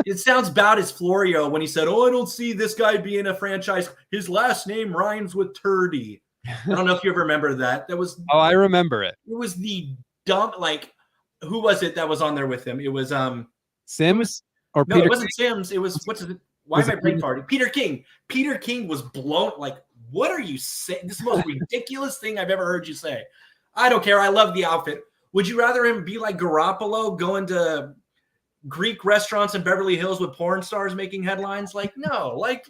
it sounds bad as Florio when he said, "Oh, I don't see this guy being a franchise. His last name rhymes with Turdy." I don't know if you ever remember that. That was I remember it. It was the dumb, like, who was it that was on there with him? It was Sims or no, Peter it wasn't King? Sims. It was why am I brain party? Peter King. Peter King was blown. Like, what are you saying? This is the most ridiculous thing I've ever heard you say. I don't care. I love the outfit. Would you rather him be like Garoppolo, going to Greek restaurants in Beverly Hills with porn stars making headlines? Like, no. Like,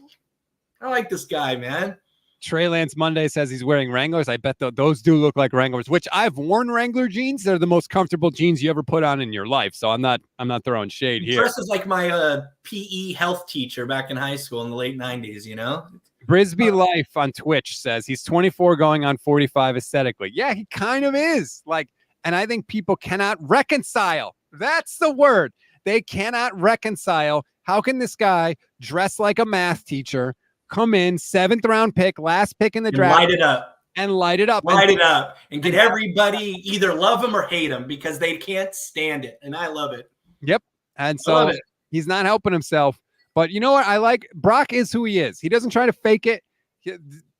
I like this guy, man. Trey Lance Monday says he's wearing Wranglers. I bet those do look like Wranglers, which I've worn Wrangler jeans. They're the most comfortable jeans you ever put on in your life. So I'm not throwing shade here. Dresses like my PE health teacher back in high school in the late 90s, you know? Brisbee Life on Twitch says he's 24 going on 45 aesthetically. Yeah, he kind of is. Like, and I think people cannot reconcile. That's the word. They cannot reconcile. How can this guy dress like a math teacher, come in 7th round pick, last pick in the draft, light it up and get everybody either love him or hate him because they can't stand it. And I love it. Yep. And so he's not helping himself. But you know what? I like Brock is who he is. He doesn't try to fake it.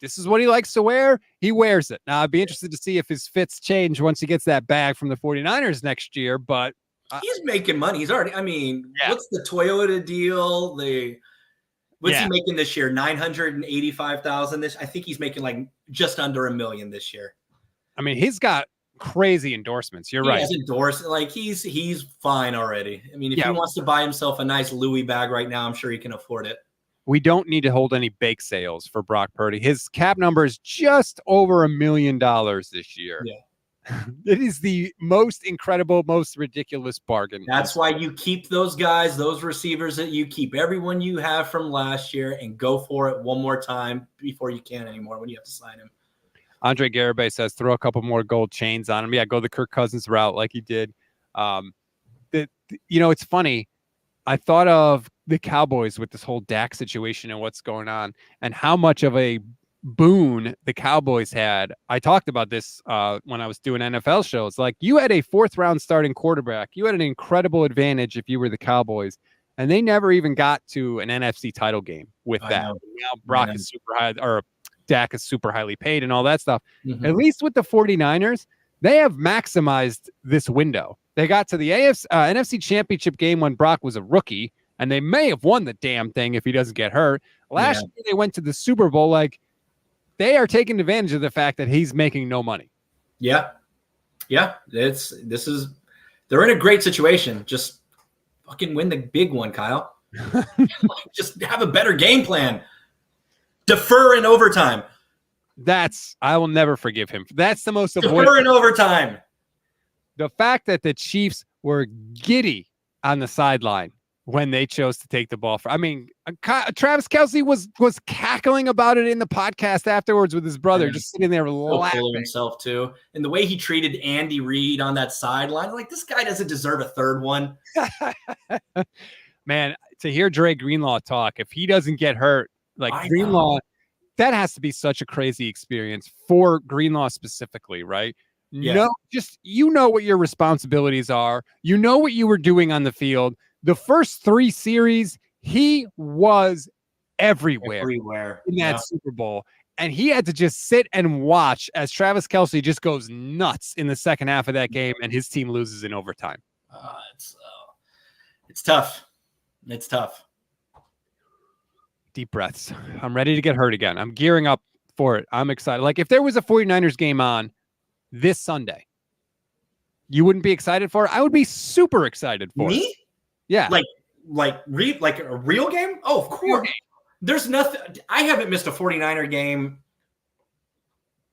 This is what he likes to wear. He wears it. Now, I'd be interested to see if his fits change once he gets that bag from the 49ers next year. But he's making money. He's already, what's the Toyota deal? What's he making this year? $985,000 this. I think he's making like just under $1 million this year. I mean, he's got crazy endorsements. You're right. He has endorsed, like, he's fine already. I mean, if he wants to buy himself a nice Louis bag right now, I'm sure he can afford it. We don't need to hold any bake sales for Brock Purdy. His cap number is just over $1 million this year. Yeah. It is the most incredible, most ridiculous bargain. That's why you keep those guys, those receivers that you keep, everyone you have from last year, and go for it one more time before you can't anymore when you have to sign him. Andre Garibay says throw a couple more gold chains on him. Yeah, go the Kirk Cousins route like he did. It's funny. I thought of the Cowboys with this whole Dak situation and what's going on, and how much of a boon the Cowboys had. I talked about this when I was doing NFL shows. Like, you had a 4th-round starting quarterback. You had an incredible advantage if you were the Cowboys, and they never even got to an NFC title game with that. Now Brock is super high, or Dak is super highly paid and all that stuff. Mm-hmm. At least with the 49ers, they have maximized this window. They got to the NFC Championship game when Brock was a rookie, and they may have won the damn thing if he doesn't get hurt. Last year, they went to the Super Bowl. Like, they are taking advantage of the fact that he's making no money. Yeah. They're in a great situation. Just fucking win the big one, Kyle. Just have a better game plan. Defer in overtime. I will never forgive him. That's the most avoidable. Defer in overtime. The fact that the Chiefs were giddy on the sideline when they chose to take the ball. Travis Kelce was cackling about it in the podcast afterwards with his brother, just sitting there laughing. Full of himself too. And the way he treated Andy Reid on that sideline, like, this guy doesn't deserve a third one. Man, to hear Dre Greenlaw talk, if he doesn't get hurt, like Greenlaw, that has to be such a crazy experience for Greenlaw specifically, right? Yeah. No, just, what your responsibilities are. You know what you were doing on the field. The first 3 series, he was everywhere in that Super Bowl. And he had to just sit and watch as Travis Kelce just goes nuts in the second half of that game, and his team loses in overtime. It's tough. It's tough. Deep breaths. I'm ready to get hurt again. I'm gearing up for it. I'm excited. Like, if there was a 49ers game on this Sunday, you wouldn't be excited for it? I would be super excited for it. Me? Yeah. Like a real game? Oh, of course. There's nothing. I haven't missed a 49er game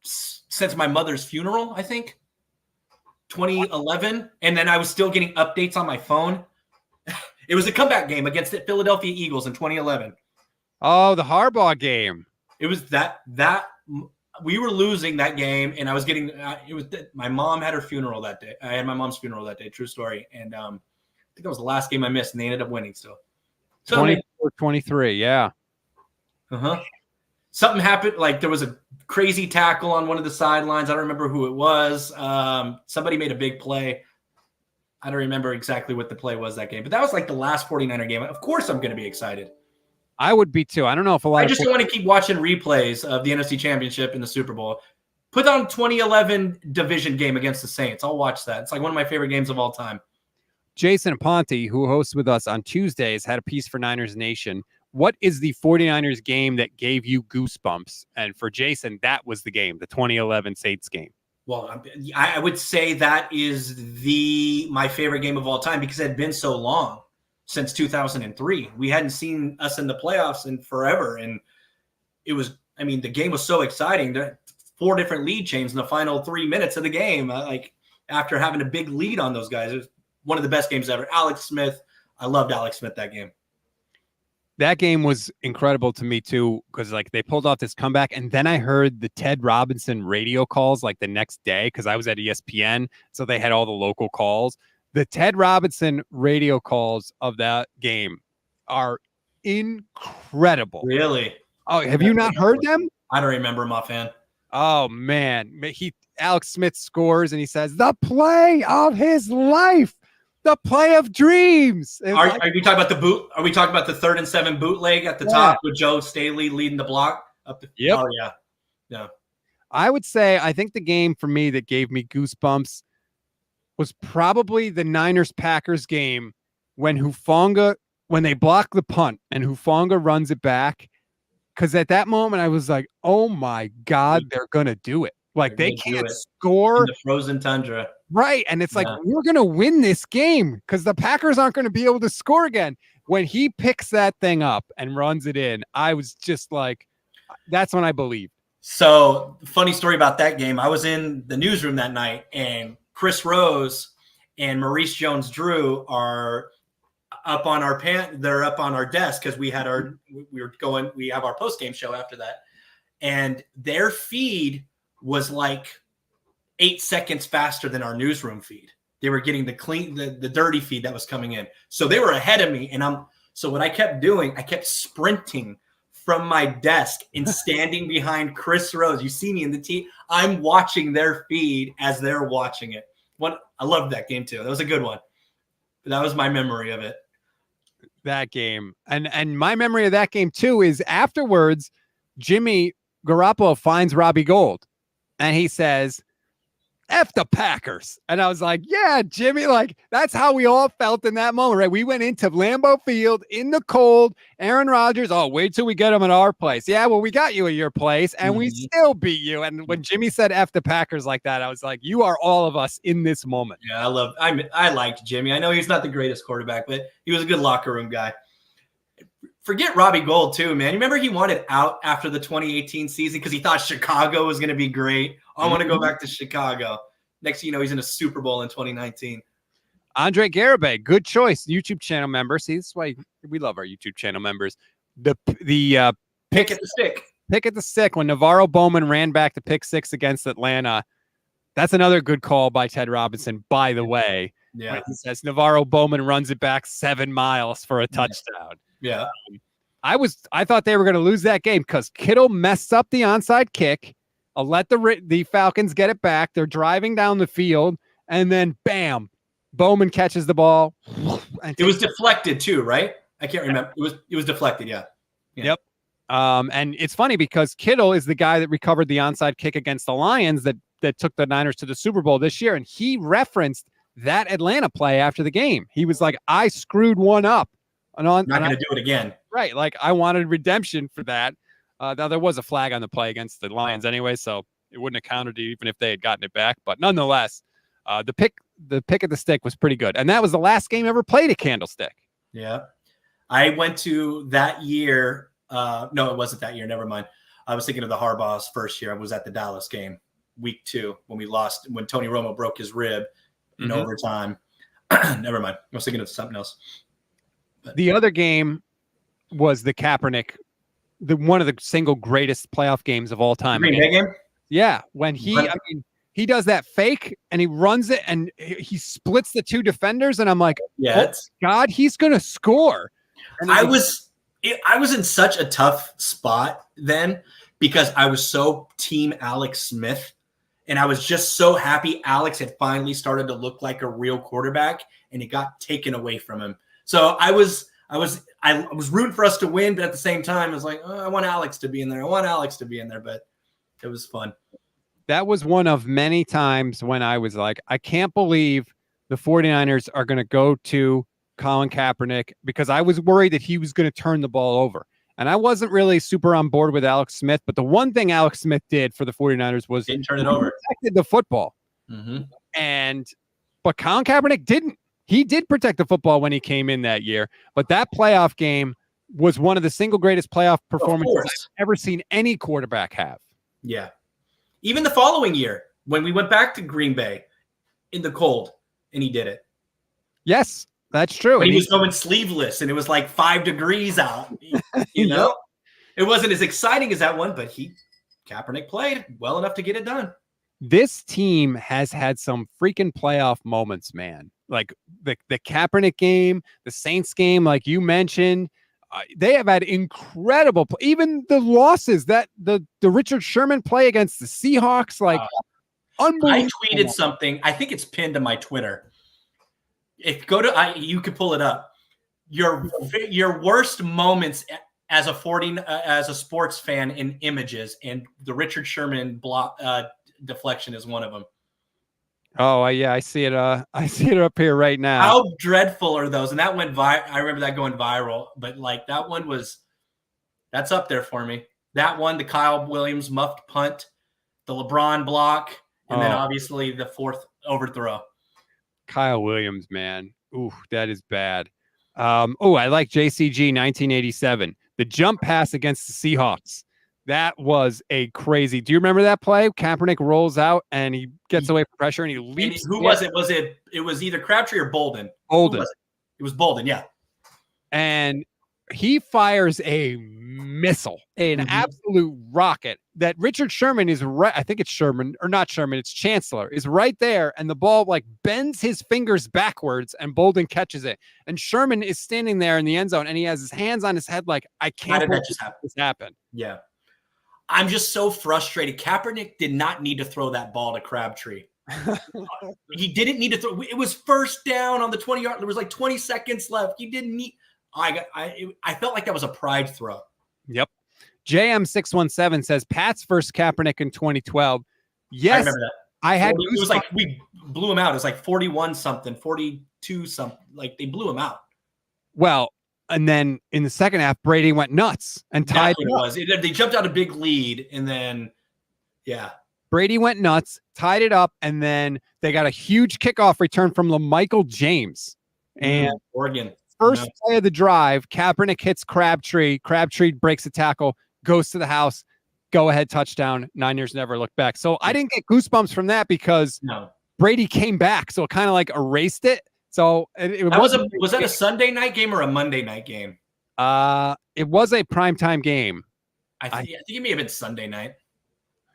since my mother's funeral, I think. 2011. And then I was still getting updates on my phone. It was a comeback game against the Philadelphia Eagles in 2011. Oh, the Harbaugh game. It was that we were losing that game, and I was getting my mom had her funeral that day. I had my mom's funeral that day. True story. And I think that was the last game I missed, and they ended up winning still. So 24-23, yeah. Something happened. Like, there was a crazy tackle on one of the sidelines. I don't remember who it was. Somebody made a big play. I don't remember exactly what the play was that game, but that was like the last 49er game. Of course I'm going to be excited. I would be too. I don't know if I just don't want to keep watching replays of the NFC Championship and the Super Bowl. Put on 2011 division game against the Saints. I'll watch that. It's like one of my favorite games of all time. Jason Aponte, who hosts with us on Tuesdays, had a piece for Niners Nation. What is the 49ers game that gave you goosebumps? And for Jason, that was the game, the 2011 Saints game. Well, I would say that is my favorite game of all time because it had been so long since 2003. We hadn't seen us in the playoffs in forever. And it was, the game was so exciting. There 4 different lead chains in the final 3 minutes of the game. After having a big lead on those guys, it was one of the best games ever. Alex Smith. I loved Alex Smith that game. That game was incredible to me too, because they pulled off this comeback, and then I heard the Ted Robinson radio calls the next day because I was at ESPN, so they had all the local calls. The Ted Robinson radio calls of that game are incredible. Really? Oh, have you not heard them? I don't remember them offhand. Oh man, Alex Smith scores and he says the play of his life. The play of dreams. Are we talking about the boot? Are we talking about the 3rd and 7 bootleg at the top with Joe Staley leading the block up the? Yep. Oh yeah. I would say I think the game for me that gave me goosebumps was probably the Niners-Packers game when they block the punt and Hufanga runs it back. Because at that moment I was like, oh my God, they're gonna do it. They can't score in the frozen tundra. Right. And it's we're going to win this game because the Packers aren't going to be able to score again. When he picks that thing up and runs it in, I was just that's when I believed. So, funny story about that game. I was in the newsroom that night, and Chris Rose and Maurice Jones-Drew are up on they're up on our desk because we have our post-game show after that. And their feed was 8 seconds faster than our newsroom feed. They were getting the dirty feed that was coming in. So they were ahead of me, and I'm So what I kept doing, I kept sprinting from my desk and standing behind Chris Rose. You see me in the tee. I'm watching their feed as they're watching it. I loved that game too. That was a good one. That was my memory of it. That game. And my memory of that game too is afterwards, Jimmy Garoppolo finds Robbie Gould and he says, F the Packers. And I was like, yeah, Jimmy, like that's how we all felt in that moment, right? We went into Lambeau Field in the cold. Aaron Rodgers, oh, wait till we get him at our place. Yeah, well, we got you at your place and we still beat you. And when Jimmy said F the Packers like that, I was like, you are all of us in this moment. Yeah, I liked Jimmy. I know he's not the greatest quarterback, but he was a good locker room guy. Forget Robbie Gould too, man. You remember he wanted out after the 2018 season because he thought Chicago was going to be great. I want to go back to Chicago. Next thing you know, he's in a Super Bowl in 2019. Andre Garibay, good choice. YouTube channel member. See, this is why we love our YouTube channel members. The pick at the stick. Pick at the stick when Navarro Bowman ran back to pick 6 against Atlanta. That's another good call by Ted Robinson, by the way. Yeah. He says Navarro Bowman runs it back 7 miles for a touchdown. Yeah. I thought they were going to lose that game because Kittle messed up the onside kick. I'll let the Falcons get it back. They're driving down the field, and then bam, Bowman catches the ball. It was deflected too, right? I can't remember. It was deflected. Yeah. Yep. And it's funny because Kittle is the guy that recovered the onside kick against the Lions that took the Niners to the Super Bowl this year, and he referenced that Atlanta play after the game. He was like, "I screwed one up." I'm not going to do it again. Right. Like I wanted redemption for that. Now there was a flag on the play against the Lions anyway, so it wouldn't have counted even if they had gotten it back. But nonetheless, the pick at the stick was pretty good. And that was the last game ever played at Candlestick. Yeah. I went to that year. No, it wasn't that year. Never mind. I was thinking of the Harbaugh's first year. I was at the Dallas game, week 2, when we lost, when Tony Romo broke his rib in overtime. Never mind. I was thinking of something else. But the other game was the Kaepernick, one of the single greatest playoff games of all time. Green Bay game? Yeah. When he does that fake and he runs it and he splits the 2 defenders. And I'm like, oh, God, he's going to score. And I was in such a tough spot then because I was so team Alex Smith. And I was just so happy Alex had finally started to look like a real quarterback and it got taken away from him. So I was rooting for us to win, but at the same time, I was like, oh, I want Alex to be in there. But it was fun. That was one of many times when I was like, I can't believe the 49ers are going to go to Colin Kaepernick because I was worried that he was going to turn the ball over. And I wasn't really super on board with Alex Smith, but the one thing Alex Smith did for the 49ers was didn't turn it over. Protected the football. But Colin Kaepernick didn't. He did protect the football when he came in that year, but that playoff game was one of the single greatest playoff performances I've ever seen any quarterback have. Yeah. Even the following year, when we went back to Green Bay in the cold, and he did it. Yes, that's true. And he was going sleeveless, and it was like 5 degrees out. You know? It wasn't as exciting as that one, but Kaepernick played well enough to get it done. This team has had some freaking playoff moments, man. Like the Kaepernick game, the Saints game, like you mentioned, they have had incredible, even the losses that the Richard Sherman play against the Seahawks, like unbelievable. I tweeted something. I think it's pinned to my Twitter. You could pull it up. Your worst moments as a sports fan in images, and the Richard Sherman deflection is one of them. Oh, yeah, I see it. I see it up here right now. How dreadful are those? And that went viral. I remember that going viral. But like that one that's up there for me. That one, the Kyle Williams muffed punt, the LeBron block, and then obviously the 4th overthrow. Kyle Williams, man. Ooh, that is bad. I like JCG 1987. The jump pass against the Seahawks. That was a crazy. Do you remember that play? Kaepernick rolls out and he gets away from pressure and he leaps. And who was it? It was either Crabtree or Bolden. Bolden. It was Bolden, yeah. And he fires a missile, an absolute rocket that Richard Sherman is right. I think it's Sherman or not Sherman. It's Chancellor is right there. And the ball like bends his fingers backwards and Bolden catches it. And Sherman is standing there in the end zone and he has his hands on his head. Like, I can't believe this happened. Yeah. I'm just so frustrated. Kaepernick did not need to throw that ball to Crabtree. He didn't need to throw. It was first down on the 20-yard. There was like 20 seconds left. He didn't need. I felt like that was a pride throw. Yep. JM617 says Pat's versus Kaepernick in 2012. Yes, I remember that. I had. It was like we blew him out. It was like 41 something, 42 something. Like they blew him out. Well, and then in the second half, Brady went nuts and tied it up. They jumped out a big lead, and then Brady went nuts, tied it up, and then they got a huge kickoff return from LaMichael James. And Oregon. First play of the drive, Kaepernick hits Crabtree. Crabtree breaks a tackle, goes to the house, go-ahead touchdown. Niners never looked back. So I didn't get goosebumps from that because Brady came back, so it kind of like erased it. So was that a Sunday night game or a Monday night game? It was a primetime game. I think it may have been Sunday night.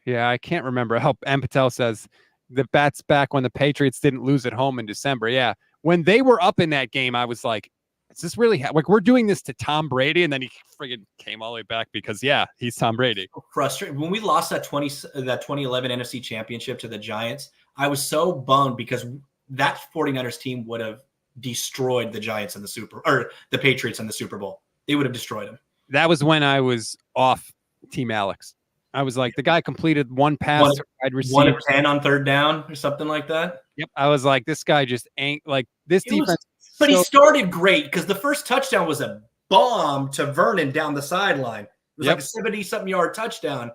Yeah, I can't remember. Help. M. Patel says the Bats back when the Patriots didn't lose at home in December. Yeah, when they were up in that game, I was like, is this really like we're doing this to Tom Brady? And then he friggin' came all the way back because, he's Tom Brady. Frustrated. When we lost that 2011 NFC Championship to the Giants, I was so bummed because that 49ers team would have destroyed the Giants in the Patriots in the Super Bowl. They would have destroyed them. That was when I was off Team Alex. I was like, the guy completed one pass to wide receiver. 1 of 10 on third down or something like that. Yep. I was like, this guy just ain't like this defense. But he started great because the first touchdown was a bomb to Vernon down the sideline. It was like a 70-something yard touchdown.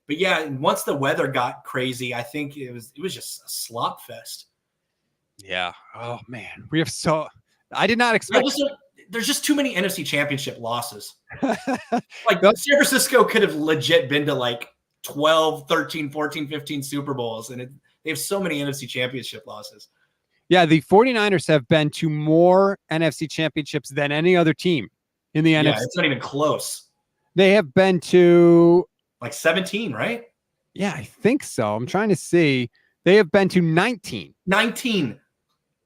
But once the weather got crazy, I think it was just a slop fest. Yeah. Oh man, I did not expect. There's just too many NFC Championship losses. Like San Francisco could have legit been to like 12, 13, 14, 15 Super Bowls, and they have so many NFC Championship losses. Yeah, the 49ers have been to more NFC championships than any other team in the NFC. Yeah, it's not even close. They have been to like 17, right? Yeah, I think so. I'm trying to see. They have been to 19. 19.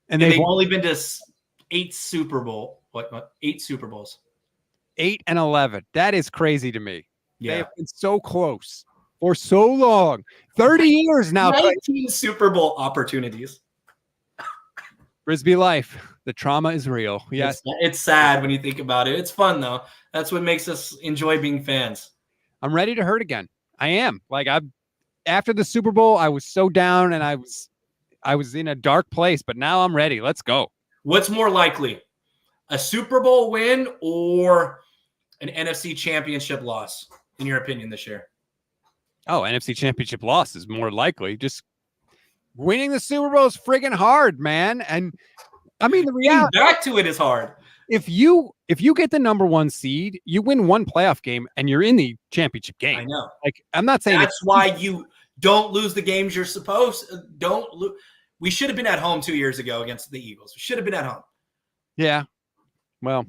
And they've only been to 8 Super Bowl. What? 8 Super Bowls. 8 and 11. That is crazy to me. Yeah. They have been so close for so long. 30 years now. 19 Super Bowl opportunities. Frisbee life. The trauma is real. Yes. It's sad when you think about it. It's fun, though. That's what makes us enjoy being fans. I'm ready to hurt again. I am. Like, after the Super Bowl, I was so down and I was in a dark place, but now I'm ready. Let's go. What's more likely? A Super Bowl win or an NFC Championship loss, in your opinion, this year? Oh, NFC Championship loss is more likely. Just winning the Super Bowl is friggin' hard, man. And I mean, the reality back to it is hard. If you get the number 1 seed, you win one playoff game and you're in the championship game. I know. Like, I'm not saying that's why you don't lose the games you're supposed. Don't lose. We should have been at home 2 years ago against the Eagles. We should have been at home. Yeah. Well,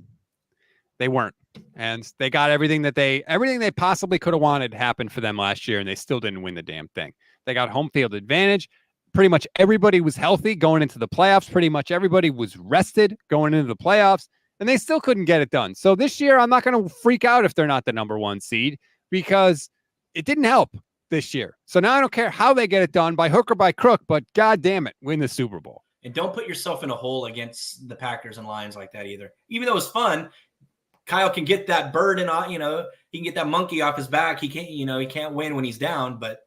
they weren't. And they got everything they possibly could have wanted happened for them last year, and they still didn't win the damn thing. They got home field advantage. Pretty much everybody was healthy going into the playoffs. Pretty much everybody was rested going into the playoffs, and they still couldn't get it done. So this year, I'm not going to freak out if they're not the number 1 seed because it didn't help this year. So now I don't care how they get it done, by hook or by crook, but God damn it, win the Super Bowl. And don't put yourself in a hole against the Packers and Lions like that either. Even though it's fun, Kyle can get that bird and he can get that monkey off his back. He can't win when he's down, but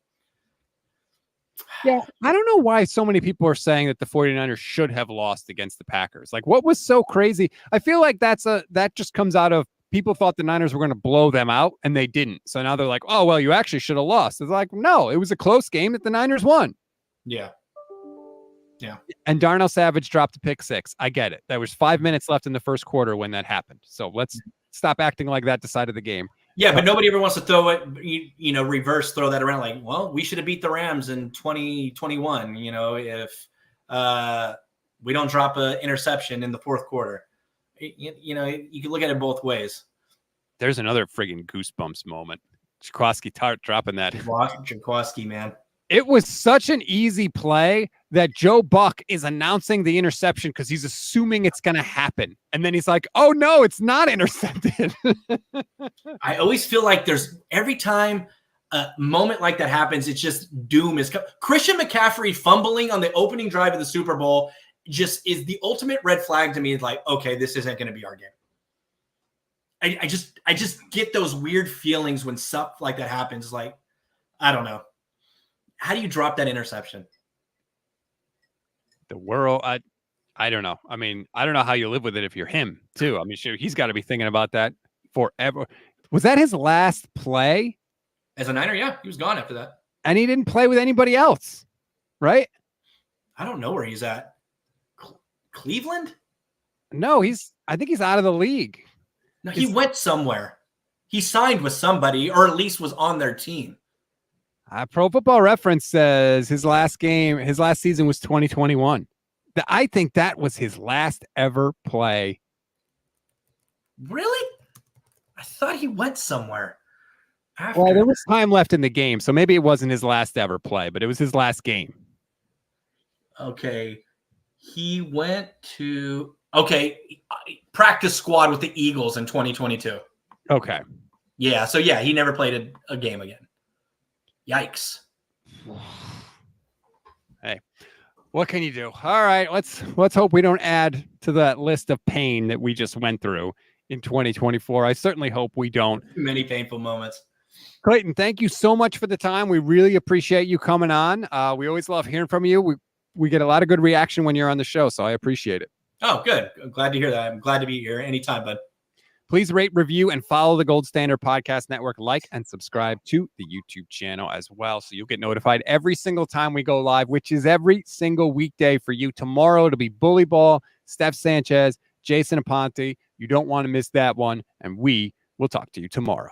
yeah, I don't know why so many people are saying that the 49ers should have lost against the Packers. Like, what was so crazy? I feel like that just comes out of people thought the Niners were going to blow them out and they didn't. So now they're like, oh, well, you actually should have lost. It's like, no, it was a close game that the Niners won. Yeah. Yeah. And Darnell Savage dropped a pick 6. I get it. There was 5 minutes left in the first quarter when that happened. So let's stop acting like that decided the game. Yeah, but nobody ever wants to throw it, reverse throw that around like, well, we should have beat the Rams in 2021, if we don't drop an interception in the fourth quarter. You can look at it both ways. There's another friggin' goosebumps moment. Jankowski dropping that. Jankowski, man. It was such an easy play that Joe Buck is announcing the interception because he's assuming it's going to happen. And then he's like, oh, no, it's not intercepted. I always feel like every time a moment like that happens, it's just doom is Christian McCaffrey fumbling on the opening drive of the Super Bowl just is the ultimate red flag to me. It's like, okay, this isn't going to be our game. I just get those weird feelings when stuff like that happens. Like, I don't know. How do you drop that interception? The world, I don't know. I mean, I don't know how you live with it if you're him, too. I mean, sure, he's got to be thinking about that forever. Was that his last play? As a Niner, yeah. He was gone after that. And he didn't play with anybody else, right? I don't know where he's at. Cleveland? No, I think he's out of the league. No, he went somewhere. He signed with somebody, or at least was on their team. Pro Football Reference says his last season was 2021. I think that was his last ever play. Really? I thought he went somewhere. After. Well, there was time left in the game, so maybe it wasn't his last ever play, but it was his last game. Okay. He went to practice squad with the Eagles in 2022. Okay. Yeah, so yeah, he never played a game again. Yikes. Hey, what can you do? All right, let's hope we don't add to that list of pain that we just went through in 2024. I certainly hope we don't. Many painful moments. Clayton, thank you so much for the time. We really appreciate you coming on. We always love hearing from you. We get a lot of good reaction when you're on the show, so I appreciate it. Oh, good. I'm glad to hear that. I'm glad to be here anytime, bud. Please rate, review, and follow the Gold Standard Podcast Network. Like and subscribe to the YouTube channel as well, so you'll get notified every single time we go live, which is every single weekday for you. Tomorrow, it'll be Bully Ball, Steph Sanchez, Jason Aponte. You don't want to miss that one, and we will talk to you tomorrow.